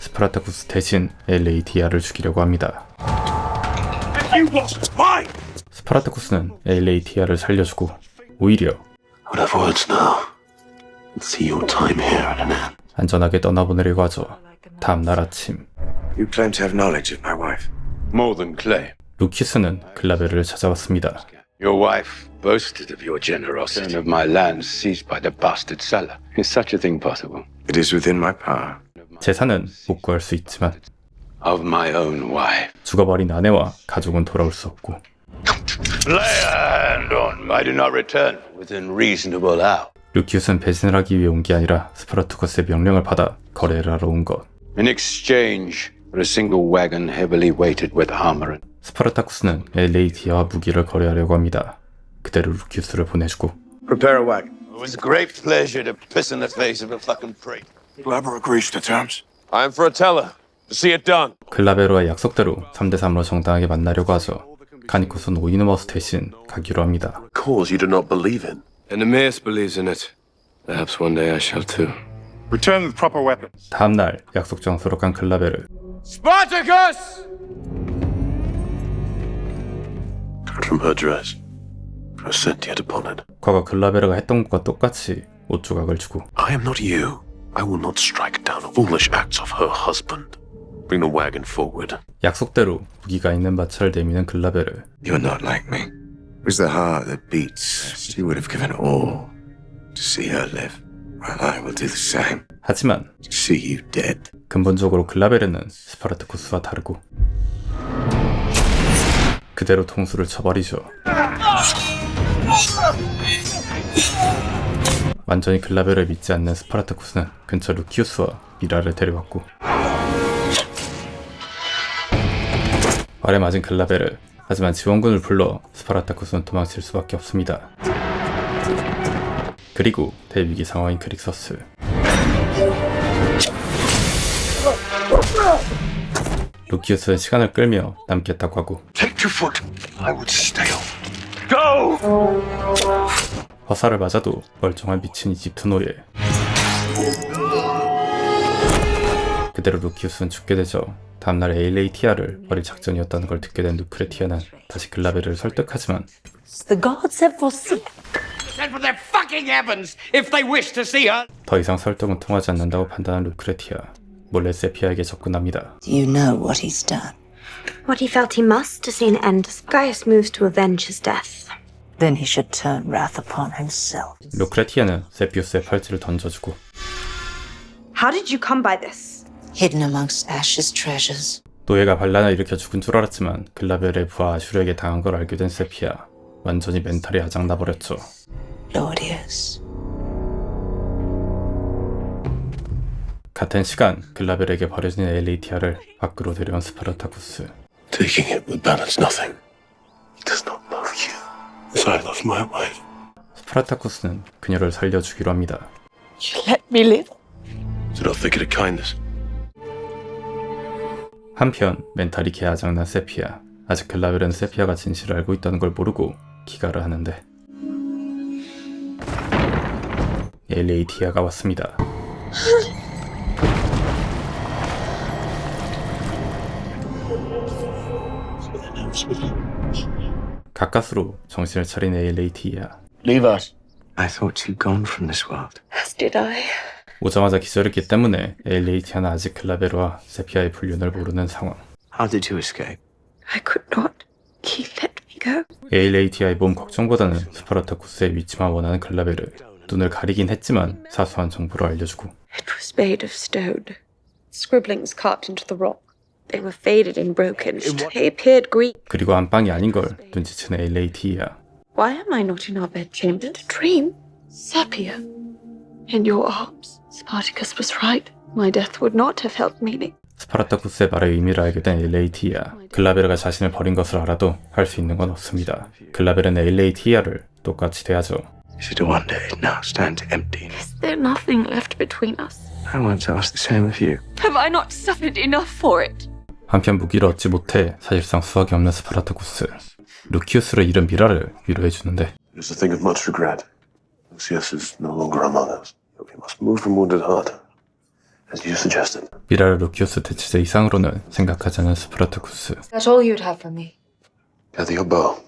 스파르타쿠스 대신 엘레이티아를 죽이려고 합니다. You lost mine! 스파르타쿠스는 엘레이티아를 살려주고 오히려 I would have words now. See your time here at an end. 안전하게 떠나보내려고 하죠. 다음 날 아침 You claim to have knowledge of my wife. More than claim. 루키스는 글라베르를 찾아왔습니다. Your wife boasted of your generosity and of my lands seized by the bastard Sulla. Is such a thing possible? It is within my power. 재산은 못 구할 수 있지만 Of my own wife. 죽어버린 아내와 가족은 돌아올 수 없고 Lay a hand on. I do not return within reasonable hour. 루키우스는 배신을 하기 위해 온 게 아니라 스파르타쿠스의 명령을 받아 거래를 하러 온 것. In exchange for a single wagon heavily weighted with armor and 스파르타쿠스는 엘레이티아와 무기를 거래하려고 합니다. 그대로 루키우스를 보내주고 Prepare a wagon. It was a great pleasure to piss in the face of a fucking prick. Glaber agrees to terms. I'm for a teller. To see it done. 글라베로의 약속대로 3대3으로 정당하게 만나려고 하죠. 가니코스는 오이노마우스 대신 가기로 합니다. Cause you do not believe in. Enemies believes in it. Perhaps one day I shall too. Return with proper weapons. 다음날 약속 장소로 간 글라베르. Spartacus! Cut from her dress. Her sentient upon it. 과거 글라베르가 했던 것과 똑같이 옷 조각을 주고 I am not you. I will not strike down foolish acts of her husband. Bring the wagon forward. 약속대로 무기가 있는 마차를 내미는 글라베르. You're not like me. It was the heart that beats. You would have given all to see her live. Well, I will do the same. 하지만 To see you dead. 근본적으로 글라베르는 스파르타쿠스와 다르고 그대로 통수를 쳐버리죠. 완전히 글라베르를 믿지 않는 스파르타쿠스는 근처 루키우스와 미라를 데려왔고 발에 맞은 글라베르. 하지만 지원군을 불러 스파르타쿠스는 도망칠 수밖에 없습니다. 그리고 대위기 상황인 크릭서스. 루키우스는 시간을 끌며 남겠다고 하고 Take your foot. I would stay on. Go! 화살을 맞아도 멀쩡한 미친 이집트 노예. 그대로 루키우스는 죽게 되죠. 다음날 엘레이티아를 버릴 작전이었다는 걸 듣게 된 루크레티아는 다시 글라베르를 설득하지만 The gods have foreseen. Send from their fucking heavens if they wish to see her. 더 이상 설득은 통하지 않는다고 판단한 루크레티아. 몰래 세피아에게 접근합니다. Do you know what he's done? What he felt he must to see an end. Gaius moves to avenge his death. Then he should turn wrath upon himself. 루크레티아는 세피우스의 팔찌를 던져주고 How did you come by this? Hidden amongst Ash's treasures. 노예가 반란을 일으켜 죽은 줄 알았지만 글라벨의 부하 아슈르에게 당한 걸 알게 된 세피아. 완전히 멘탈이 아작나버렸죠. Claudius. 같은 시간 글라벨에게 버려진 엘레이티아를 밖으로 데려온 스파르타쿠스. Taking it would balance nothing. He does not love you as I love my wife. 스파르타쿠스는 그녀를 살려주기로 합니다. You let me live. Did I think it a kindness? 한편 멘탈이 개아장난 세피아. 아직 글라벨은 세피아가 진실을 알고 있다는 걸 모르고 기가를 하는데 엘레이티아가 왔습니다. 가까스로 정신을 차린 엘레이티아. Leave us. I thought you'd gone from this world. As did I. 오자마자 기절했기 때문에 엘레이티아는 아직 글라벨과 세피아의 불륜을 모르는 상황. How did you escape? I could not. He let me go. 엘레이티아의 몸 걱정보다는 스파르타쿠스의 위치만 원하는 글라벨을 눈을 가리긴 했지만 사소한 정보를 알려주고 It was made of stone. Scribblings carved into the rock. They were faded and broken. They appeared Greek. 그리고 안방이 아닌 걸 눈치채는 엘레이티아. Why am I not in our bedchamber to dream? Sapphire. In your arms. Spartacus was right. My death would not have held meaning. 스파르타쿠스의 말의 의미를 알게 된 엘레이티아. 글라베르가 자신을 버린 것을 알아도 할 수 있는 건 없습니다. 글라베르는 엘레이티아를 똑같이 대하죠. Should one day now stand empty? Is there nothing left between us? I want to ask the same of you. Have I not suffered enough for it? 한편 무기를 얻지 못해 사실상 수확이 없는 스파르타쿠스. 루키우스를 잃은 미라를 위로해주는데 It is a thing of much regret. Lucius is no longer among us. We must move from Wounded Heart, as you suggested. 미라를 루키우스 대체제 이상으로는 생각하지 않은 스파르타쿠스. That's all you'd have from me. Gather your bow.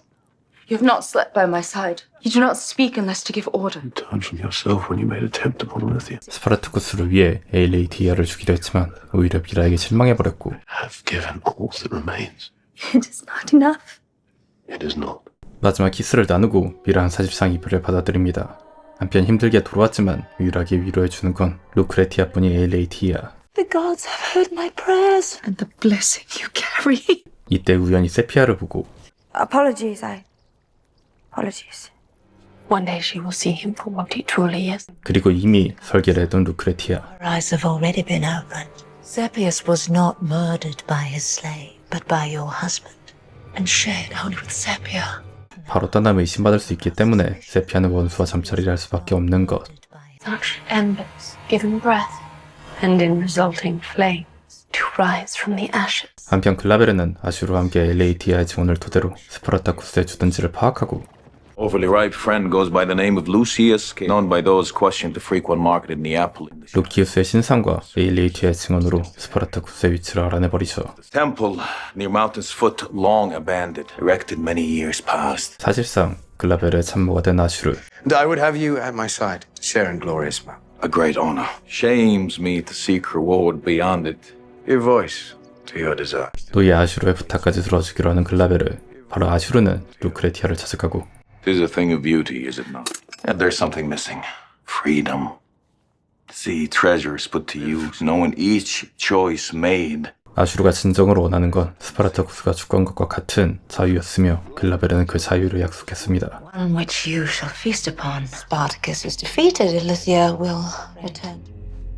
You have not slept by my side. You do not speak unless to give order. Turn from yourself when you made attempt upon Lithia. 스파르타쿠스를 위해 엘레이티아를 주기로 했지만 오히려 미라에게 실망해버렸고 Have given all that remains. It is not enough. It is not. 마지막 키스를 나누고 미라는 사실상 이별을 받아들입니다. 한편 힘들게 돌아왔지만 유일하게 위로해주는 건 루크레티아뿐인 엘레이티아. The gods have heard my prayers and the blessing you carry. 이때 우연히 세피아를 보고 Apologies. One day she will see him for what he truly is. 그리고 이미 설계를 해둔 루크레티아. Our eyes have already been opened. Seppius was not murdered by his slave, but by your husband, and shared only with Seppia. 바로 떠나면 의심받을 수 있기 때문에 세피아는 원수와 잠자리를 할 수밖에 없는 것. Such embers giving breath, and in resulting flames to rise from the ashes. 한편 글라베르는 아슈르와 함께 엘레이티아의 증언을 토대로 스파르타쿠스의 주둔지를 파악하고 Overly ripe friend goes by the name of Lucius, known by those questioning the frequent market in Neapolis. 루키우스의 신상과 엘레이티아의 증언으로 스파르타쿠스의 위치를 알아내버리죠. Temple near Mountain's Foot, long abandoned, erected many years past. 사실상 글라베르의 참모가 된 아슈르. And I would have you at my side, to share in glorious power. A great honor. Shames me to seek reward beyond it. Your voice to your desire. 노예 아슈르의 부탁까지 들어주기로 하는 글라베르. 바로 아슈르는 루크레티아를 찾아가고 It is a thing of beauty, is it not? And there's something missing. Freedom. To see treasures put to use, knowing each choice made. 아슈르가 진정으로 원하는 건 스파르타쿠스가 주권 것과 같은 자유였으며 글라베르는 그 자유를 약속했습니다. One which you shall feast upon. Spartacus is defeated, Lithia will return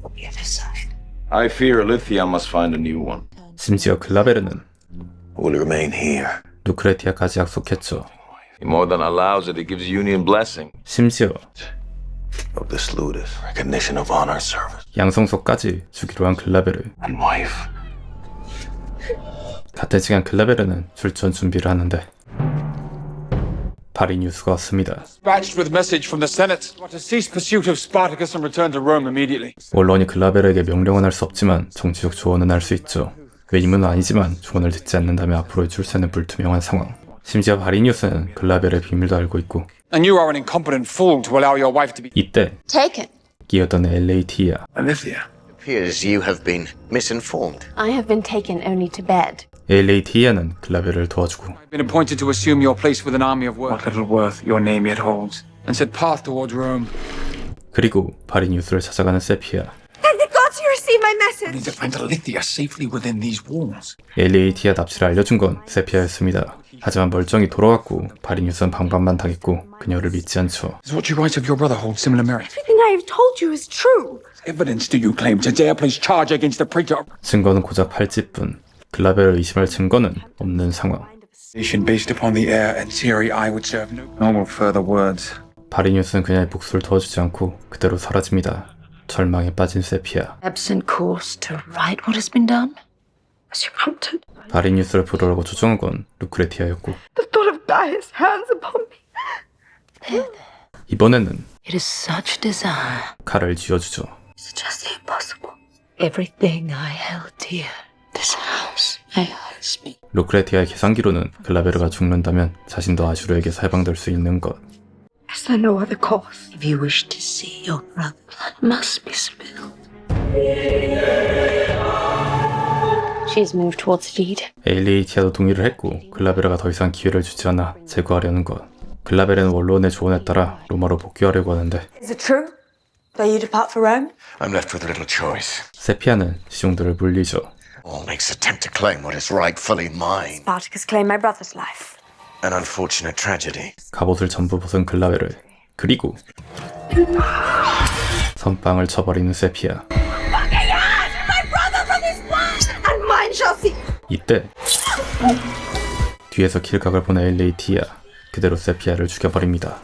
to the other side. I fear Lithia must find a new one. 심지어 글라베르는 Will remain here. 루크레티아까지 약속했죠. He more than allows it, it gives union blessing. 심지어 Of this ludus, recognition of honor service. 양성소까지 주기로 한 글라베르. And wife. 같은 시간 글라베르는 출전 준비를 하는데 파리 뉴스가 왔습니다. Dispatched with message from the Senate to cease pursuit of Spartacus and return to Rome immediately. 언론이 글라베르에게 명령은 할 수 없지만 정치적 조언은 할 수 있죠. 왜임은 아니지만 조언을 듣지 않는다면 앞으로의 출세는 불투명한 상황. 심지어 파리 뉴스는 글라베르의 비밀도 알고 있고 And you are an incompetent fool to allow your wife to be 이때 Take it. 끼어든 엘레이티아. Alithia, Appears you have been misinformed. I have been taken only to bed. 에일레이티아는 글라베를 도와주고 I've been appointed to assume your place with an army of worth. What little worth your name yet holds. And set path towards Rome. 그리고 바리뉴스를 찾아가는 세피아. Thank the gods you received my We message! need to find Alithia safely within these walls. 에일레이티아 납치를 알려준 건 세피아였습니다. 하지만 멀쩡히 돌아왔고 바리뉴스는 방방만 당했고 그녀를 믿지 않죠. Is what you write of your brother hold similar merit? Everything I have told you is true. Evidence do you claim to dare place charge against the praetor? 증거는 고작 팔찌뿐. 글라베를 의심할 증거는 없는 상황. Based upon the air and theory I would serve no more further words. 바리뉴스는 그녀의 복수를 도와주지 않고 그대로 사라집니다. 절망에 빠진 세피아. Absent course to right what has been done? As you prompted. 바리뉴스를 부르라고 조정한 건 루크레티아였고 The thought of Gaius' hands upon me. There. 이번에는 It is such desire. 칼을 쥐어주죠. It's just the impossible. Everything I held dear. This house, my husband. 루크레티아의 계산기로는 글라베르가 죽는다면 자신도 아슈르에게서 해방될 수 있는 것. Is there no other course? If you wish to see your brother, blood must be spilled. She's moved towards deed. 에일레이티아도 동의를 했고 글라베르가 더 이상 기회를 주지 않아 제거하려는 것. 글라베르는 원로원의 조언에 따라 로마로 복귀하려고 하는데 Is it true that you depart for Rome? I'm left with little choice. 세피아는 시종들을 물리죠. All makes attempt to claim what is rightfully mine. Spartacus claimed my brother's life. An unfortunate tragedy. 갑옷을 전부 벗은 글라베르. 그리고 선빵을 쳐버리는 세피아. And mine shall see. 이때 뒤에서 킬각을 본 에일레이티아. 그대로 세피아를 죽여버립니다.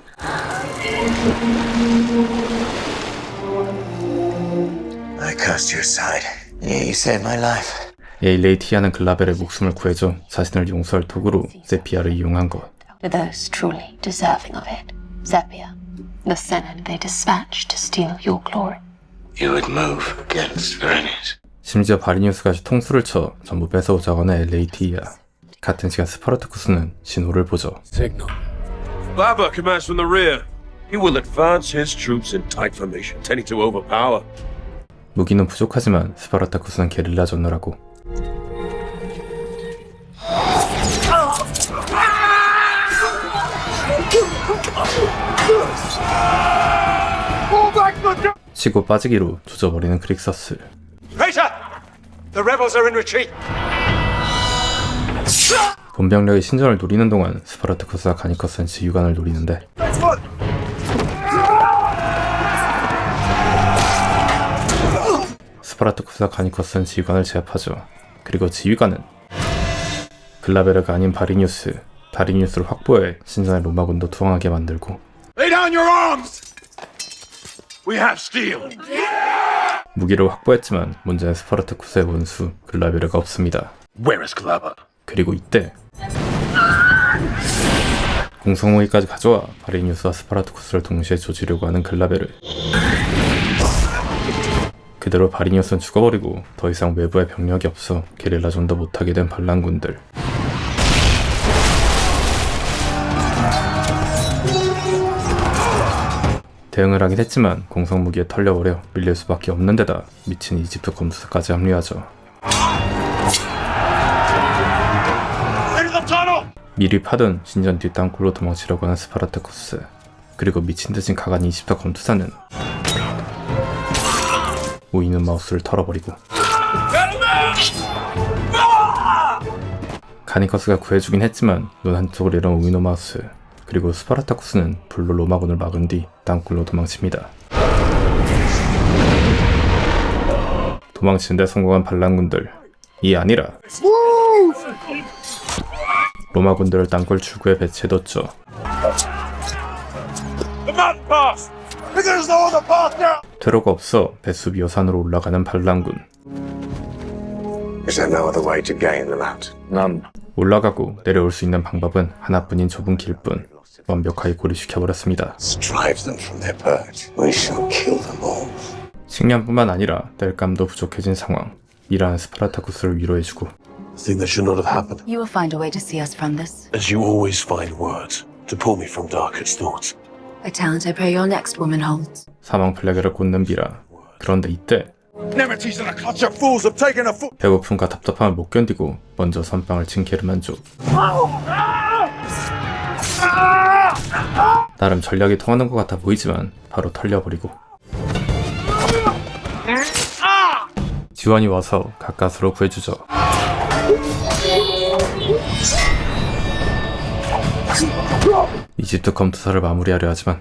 I cast you aside. You saved my life. 에일레이티아는 글라벨의 목숨을 구해줘 자신을 용서할 도구로 세피아를 이용한 것. To those truly deserving of it. Sepia, the sinner they dispatched to steal your glory. You would move against Berenice. 심지어 바리뉴스까지 통수를 쳐 전부 뺏어오자고 하는 엘레이티아. 같은 시간 스파르타쿠스는 신호를 보죠. Signal. Baba commands from the rear. He will advance his troops in tight formation, tending to overpower. 무기는 부족하지만 스파르타쿠스는 게릴라 전투라고. 치고 빠지기로 조져버리는 크릭서스. Praetor! The rebels are in retreat. 본병력의 신전을 노리는 동안 스파르타쿠스와 가니커스는 지휘관을 노리는데 스파르타쿠스와 가니커스는 지휘관을 제압하죠. 그리고 지휘관은 글라베르가 아닌 바리뉴스를 확보해 신전의 로마군도 투항하게 만들고 Lay down your arms! We have steel. 무기를 확보했지만 문제는 스파르타쿠스의 원수 글라베르가 없습니다. Where is Glaba? 그리고 이때 공성무기까지 가져와 바리뉴스와 스파르타쿠스를 동시에 조지려고 하는 글라베르. 그대로 바리뉴스는 죽어버리고 더 이상 외부에 병력이 없어 게릴라전도 못하게 된 반란군들. 대응을 하긴 했지만 공성무기에 털려버려 밀릴 수밖에 없는 데다 미친 이집트 검투사까지 합류하죠. 미리 파던 신전 뒷땅굴로 도망치려고 하는 스파르타쿠스. 그리고 미친듯이 가간 이집트 검투사는 우이는 마우스를 털어버리고 가니커스가 구해주긴 했지만 눈 한쪽을 잃은 우이노 마우스. 그리고 스파르타쿠스는 불로 로마군을 막은 뒤 땅굴로 도망칩니다. 도망치는데 성공한 반란군들. 이 아니라 로마군들을 땅굴 출구에 배치해뒀죠. 퇴로가 없어 배수비 여산으로 올라가는 반란군. Is there no other way to gain the mountain? None. 올라가고 내려올 수 있는 방법은 하나뿐인 좁은 길뿐. 완벽하게 고립시켜버렸습니다. Drive them from their perch. We shall kill them all. 식량뿐만 아니라 땔감도 부족해진 상황. 일하는 스파르타쿠스를 위로해주고 The thing that should not have happened. You will find a way to see us from this. As you always find words to pull me from darkest thoughts. A talent I pray your next woman holds. 사망 플래그를 꽂는 비라. 그런데 이때 Never teasing a clutch of fools have taken a foot. 배고픔과 답답함을 못 견디고 먼저 선빵을 친 게르만족. 나름 전략이 통하는 것 같아 보이지만 바로 털려버리고 지원이 와서 가까스로 구해주죠. 이집트 검투사를 마무리하려 하지만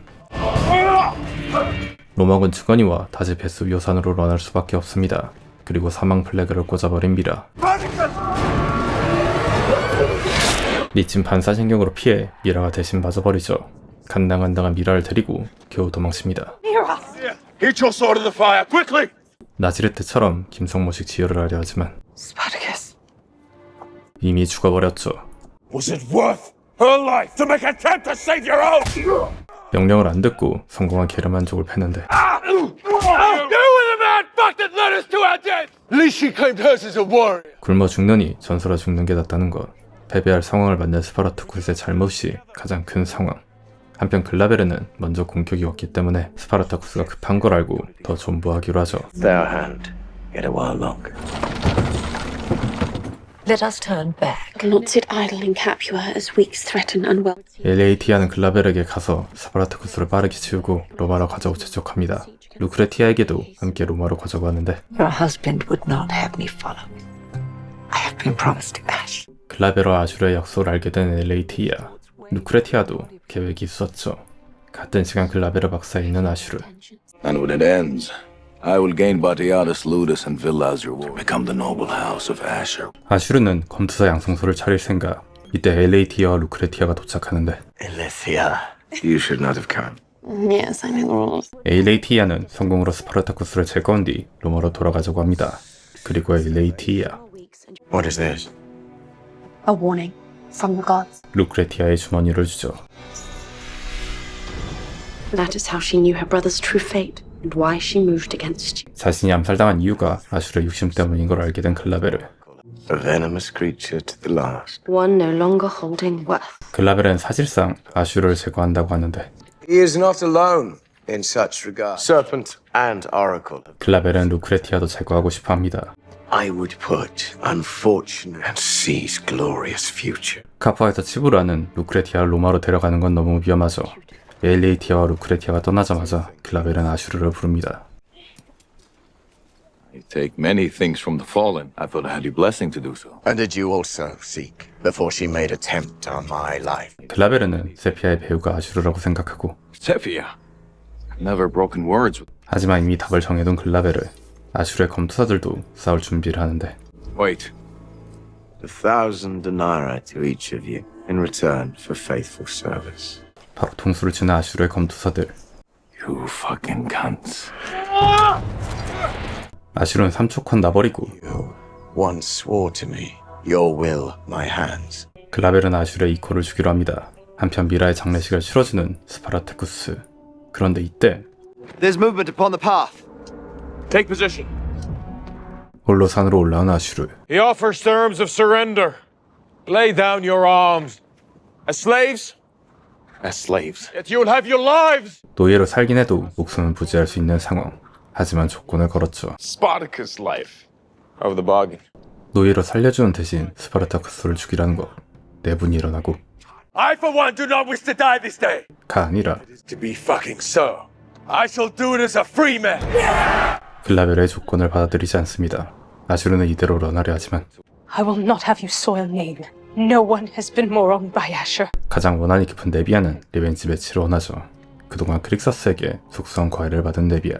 로마군 측원이와 다시 베스 요산으로 런할 수밖에 없습니다. 그리고 사망 플래그를 꽂아버린 미라. 리친 반사신경으로 피해 미라가 대신 맞아버리죠. 간당간당한 미라를 데리고 겨우 도망칩니다. Hit your sword in the fire, quickly! 나지레트처럼 김성모식 지혈을 하려 하지만 Spartacus. 이미 죽어버렸죠. Was it worth her life to make an attempt to save your own? 명령을 안 듣고 성공한 게르만족을 패는데 You were the man fuck that led us to our death! At least she claimed hers as a warrior. 굶어 죽느니 전설아 죽는 게 낫다는 것. 패배할 상황을 만든 스파르타쿠스의 잘못이 가장 큰 상황. 한편 글라베르는 먼저 공격이 왔기 때문에 스파르타쿠스가 급한 걸 알고 더 존버하기로 하죠. Their hand. Yet a while longer. Let us turn back. I will not sit idle in Capua as weeks threaten unwell. 엘레이티아는 글라베르에게 가서 스파르타쿠스를 빠르게 치우고 로마로 가자고 재촉합니다. 루크레티아에게도 함께 로마로 가자고 하는데 Your husband would not have me follow. I have been promised to Ash. 글라베르와 아슈르의 약속을 알게 된 엘레이티아. 루크레티아도 계획이 있었죠. 같은 시간 글라베르 박사에 있는 아슈르. And when it ends, I will gain Batiatus, Ludus, and Villaz your war. Become the noble house of Asher. 아슈르는 검투사 양성소를 차릴 생각. 이때 엘레이티아와 루크레티아가 도착하는데 Ilithia. You should not have come. Yes, I know the rules. 엘레이티아는 성공으로 스파르타쿠스를 제거한 뒤 로마로 돌아가자고 합니다. 그리고 엘레이티아. What is this? A warning from the gods. 루크레티아의 주머니를 주죠. That is how she knew her brother's true fate and why she moved against you. 자신이 암살당한 이유가 아슈르의 육심 때문인 걸 알게 된 글라베르. A venomous creature to the last. One no longer holding worth. 글라베르는 사실상 아슈르를 제거한다고 하는데 He is not alone in such regard. Serpent and oracle. 글라베르는 루크레티아도 제거하고 싶어 합니다. I would put unfortunate and seize glorious future. 카푸아에서 치부라는 루크레티아를 로마로 데려가는 건 너무 위험하죠. 엘레이티아와 루크레티아가 떠나자마자 글라베르는 아슈르를 부릅니다. You take many things from the fallen. I thought I had your blessing to do so. And did you also seek before she made attempt on my life? 글라베르는 세피아의 배우가 아슈르라고 생각하고 Sephia. I've never broken words with. 하지만 이미 답을 정해둔 글라베르. 아슈르의 검투사들도 싸울 준비를 하는데 Wait. 1,000 denarii to each of you in return for faithful service. 바로 통수를 치는 아슈르의 검투사들. You fucking cunts. 아슈르는 3초컷 나버리고 You once swore to me, your will, my hands. 글라베르는 아슈르의 이코를 주기로 합니다. 한편 미라의 장례식을 치러주는 스파르타쿠스. 그런데 이때 There's movement upon the path. Take position. 홀로 산으로 올라온 아슈르. He offers terms of surrender. Lay down your arms. As slaves? As slaves. Yet you'll have your lives. 노예로 살긴 해도 목숨은 부지할 수 있는 상황. 하지만 조건을 걸었죠. Spartacus' life. Over the bargain. 노예로 살려주는 대신 스파르타쿠스를 죽이라는 것. 내분이 일어나고 I for one do not wish to die this day. 가 아니라 To be fucking so. I shall do it as a free man. 글라베르의 조건을 받아들이지 않습니다. 아슈르는 이대로 런하려 하지만 I will not have you soil name. No one has been more wronged by Asher. 가장 원한이 깊은 네비아는 리벤지 매치를 원하죠. 그동안 크릭서스에게 속수한 과외를 받은 네비아.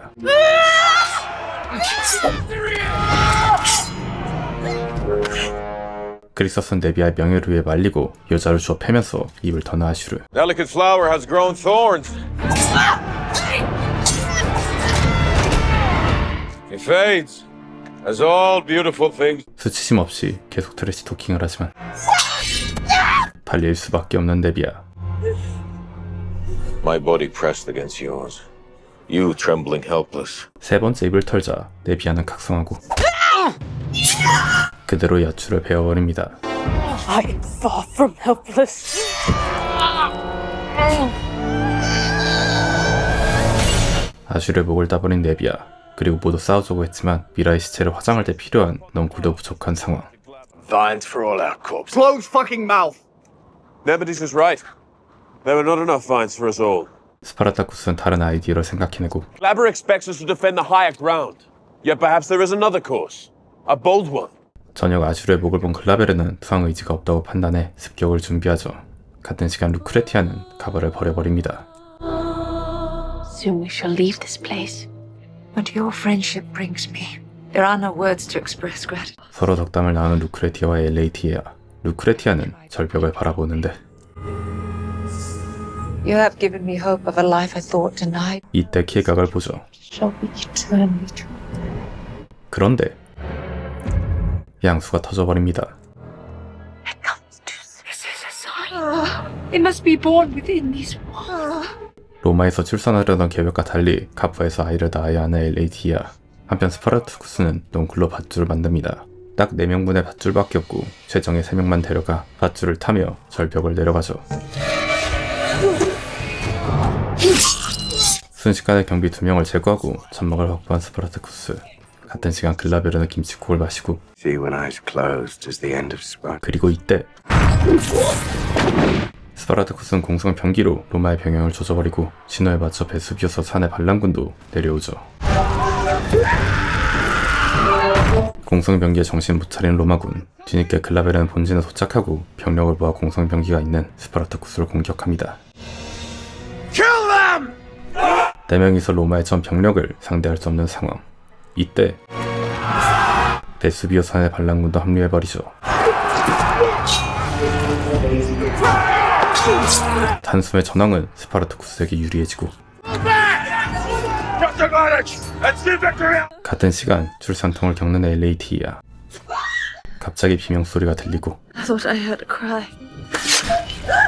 크릭서스는 네비아의 명예를 위해 말리고 여자를 주워 패면서 입을 터는 아슈르. Delicate flower has grown thorns. It fades, as all beautiful things. 수치심 없이 계속 트래시 토킹을 하지만 팔릴 수밖에 없는 네비아. My body pressed against yours. You trembling helpless. 세 번째 입을 털자 네비아는 각성하고 그대로 야추를 베어버립니다. I am far from helpless. 아슈르의 목을 따버린 네비아. 그리고 모두 싸우자고 했지만 미라의 시체를 화장할 때 필요한 넝쿨도 부족한 상황. Vines for all our corpses. Close fucking mouth! Nemesis was right. There were not enough vines for us all. 스파르타쿠스는 다른 아이디어를 생각해내고 Glaber expects us to defend the higher ground. Yet perhaps there is another course. A bold one. 저녁 아슈르의 목을 본 글라베르는 투항 의지가 없다고 판단해 습격을 준비하죠. 같은 시간 루크레티아는 가발을 버려버립니다. Soon we shall leave this place. But your friendship brings me. There are no words to express gratitude. 서로 덕담을 나누는 루크레티아와 엘레이티아. 루크레티아는 절벽을 바라보는데 You have given me hope of a life I thought denied. 이때 킬각을 보죠. Shall be eternally true. 그런데 양수가 터져버립니다. They must be born within these walls. 로마에서 출산하려던 계획과 달리 카프에서 아이를 낳아야 하는 엘레이티아. 한편 스파르타쿠스는 넝쿨로 밧줄을 만듭니다. 딱 4명분의 밧줄밖에 없고 최정예 3명만 데려가 밧줄을 타며 절벽을 내려가죠. 순식간에 경비 2명을 제거하고 점막을 확보한 스파르타쿠스. 같은 시간 글라베르는 김치국을 마시고 그리고 이때 스파르타쿠스는 공성 병기로 로마의 병영을 조져버리고 신호에 맞춰 베수비우스 산의 반란군도 내려오죠. 공성 병기에 정신 못 차린 로마군. 뒤늦게 글라베르는 본진에 도착하고 병력을 모아 공성 병기가 있는 스파르타쿠스를 공격합니다. 4명이서 로마의 전 병력을 상대할 수 없는 상황. 이때 베수비우스 산의 반란군도 합류해버리죠. 단숨에 전황은 스파르타쿠스에게 유리해지고 같은 시간 출산통을 겪는 엘레이티아. 갑자기 비명소리가 들리고 I thought I heard a cry.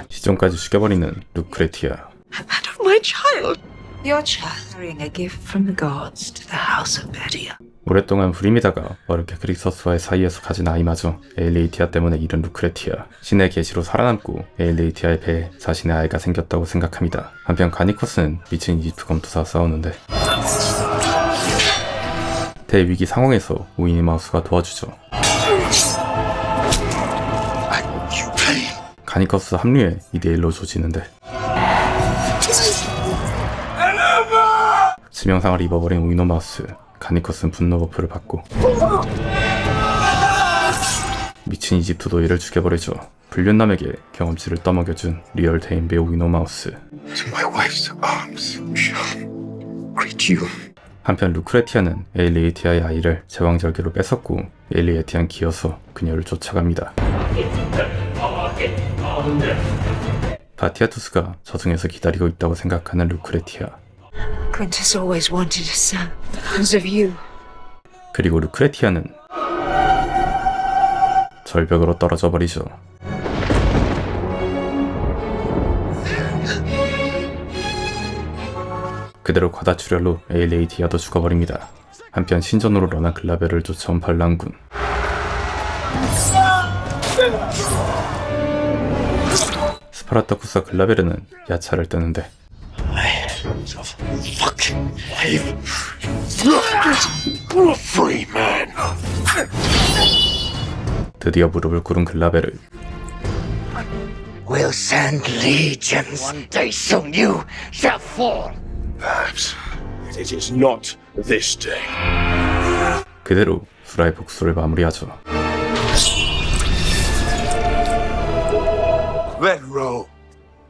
시종까지 죽여버리는 루크레티아. That of my child. Your child carrying a gift from the gods to the house of Bedia. 오랫동안 불임이다가 어렵게 크리서스와의 사이에서 가진 아이마저 엘레이티아 때문에 잃은 루크레티아. 신의 계시로 살아남고 엘레이티아의 배에 자신의 아이가 생겼다고 생각합니다. 한편 가니커스는 미친 이집트 검투사와 싸우는데 대위기 상황에서 우이니마우스가 도와주죠. 가니커스 합류에 2대1로 조지는데 치명상을 입어버린 우이노마우스. 가니커스는 분노 버프를 받고 미친 이집트 노예를 죽여버리죠. 불륜남에게 경험치를 떠먹여준 리얼 대인배 우이노마우스. 한편 루크레티아는 엘리에티아의 아이를 제왕절개로 뺏었고 엘리에티안 기어서 그녀를 쫓아갑니다. 바티아투스가 저승에서 기다리고 있다고 생각하는 루크레티아. Quintus always wanted a son because of you. 그리고 루크레티아는 절벽으로 떨어져 버리죠. 그대로 과다출혈로 엘레이티아도 죽어버립니다. 한편 신전으로 러난 글라베를 쫓아온 반란군. 스파르타쿠스와 글라베르는 야차를 뜨는데 드디어 무릎을 꿇은 글라베르. We'll send legions. One day soon you shall fall. Perhaps it is not this day. 그대로 수라의 복수를 마무리하죠. Let roll.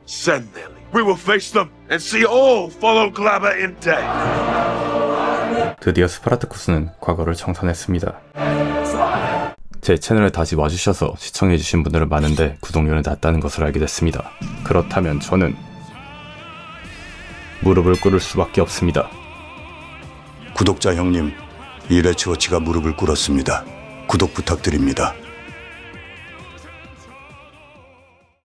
Send their lead. We will face them and see all follow Glaber in death. 드디어 스파르타쿠스는 과거를 청산했습니다. 제 채널에 다시 와주셔서 시청해주신 분들은 많은데 구독료는 낮다는 것을 알게 됐습니다. 그렇다면 저는 무릎을 꿇을 수밖에 없습니다. 구독자 형님, 이레츠워치가 무릎을 꿇었습니다. 구독 부탁드립니다.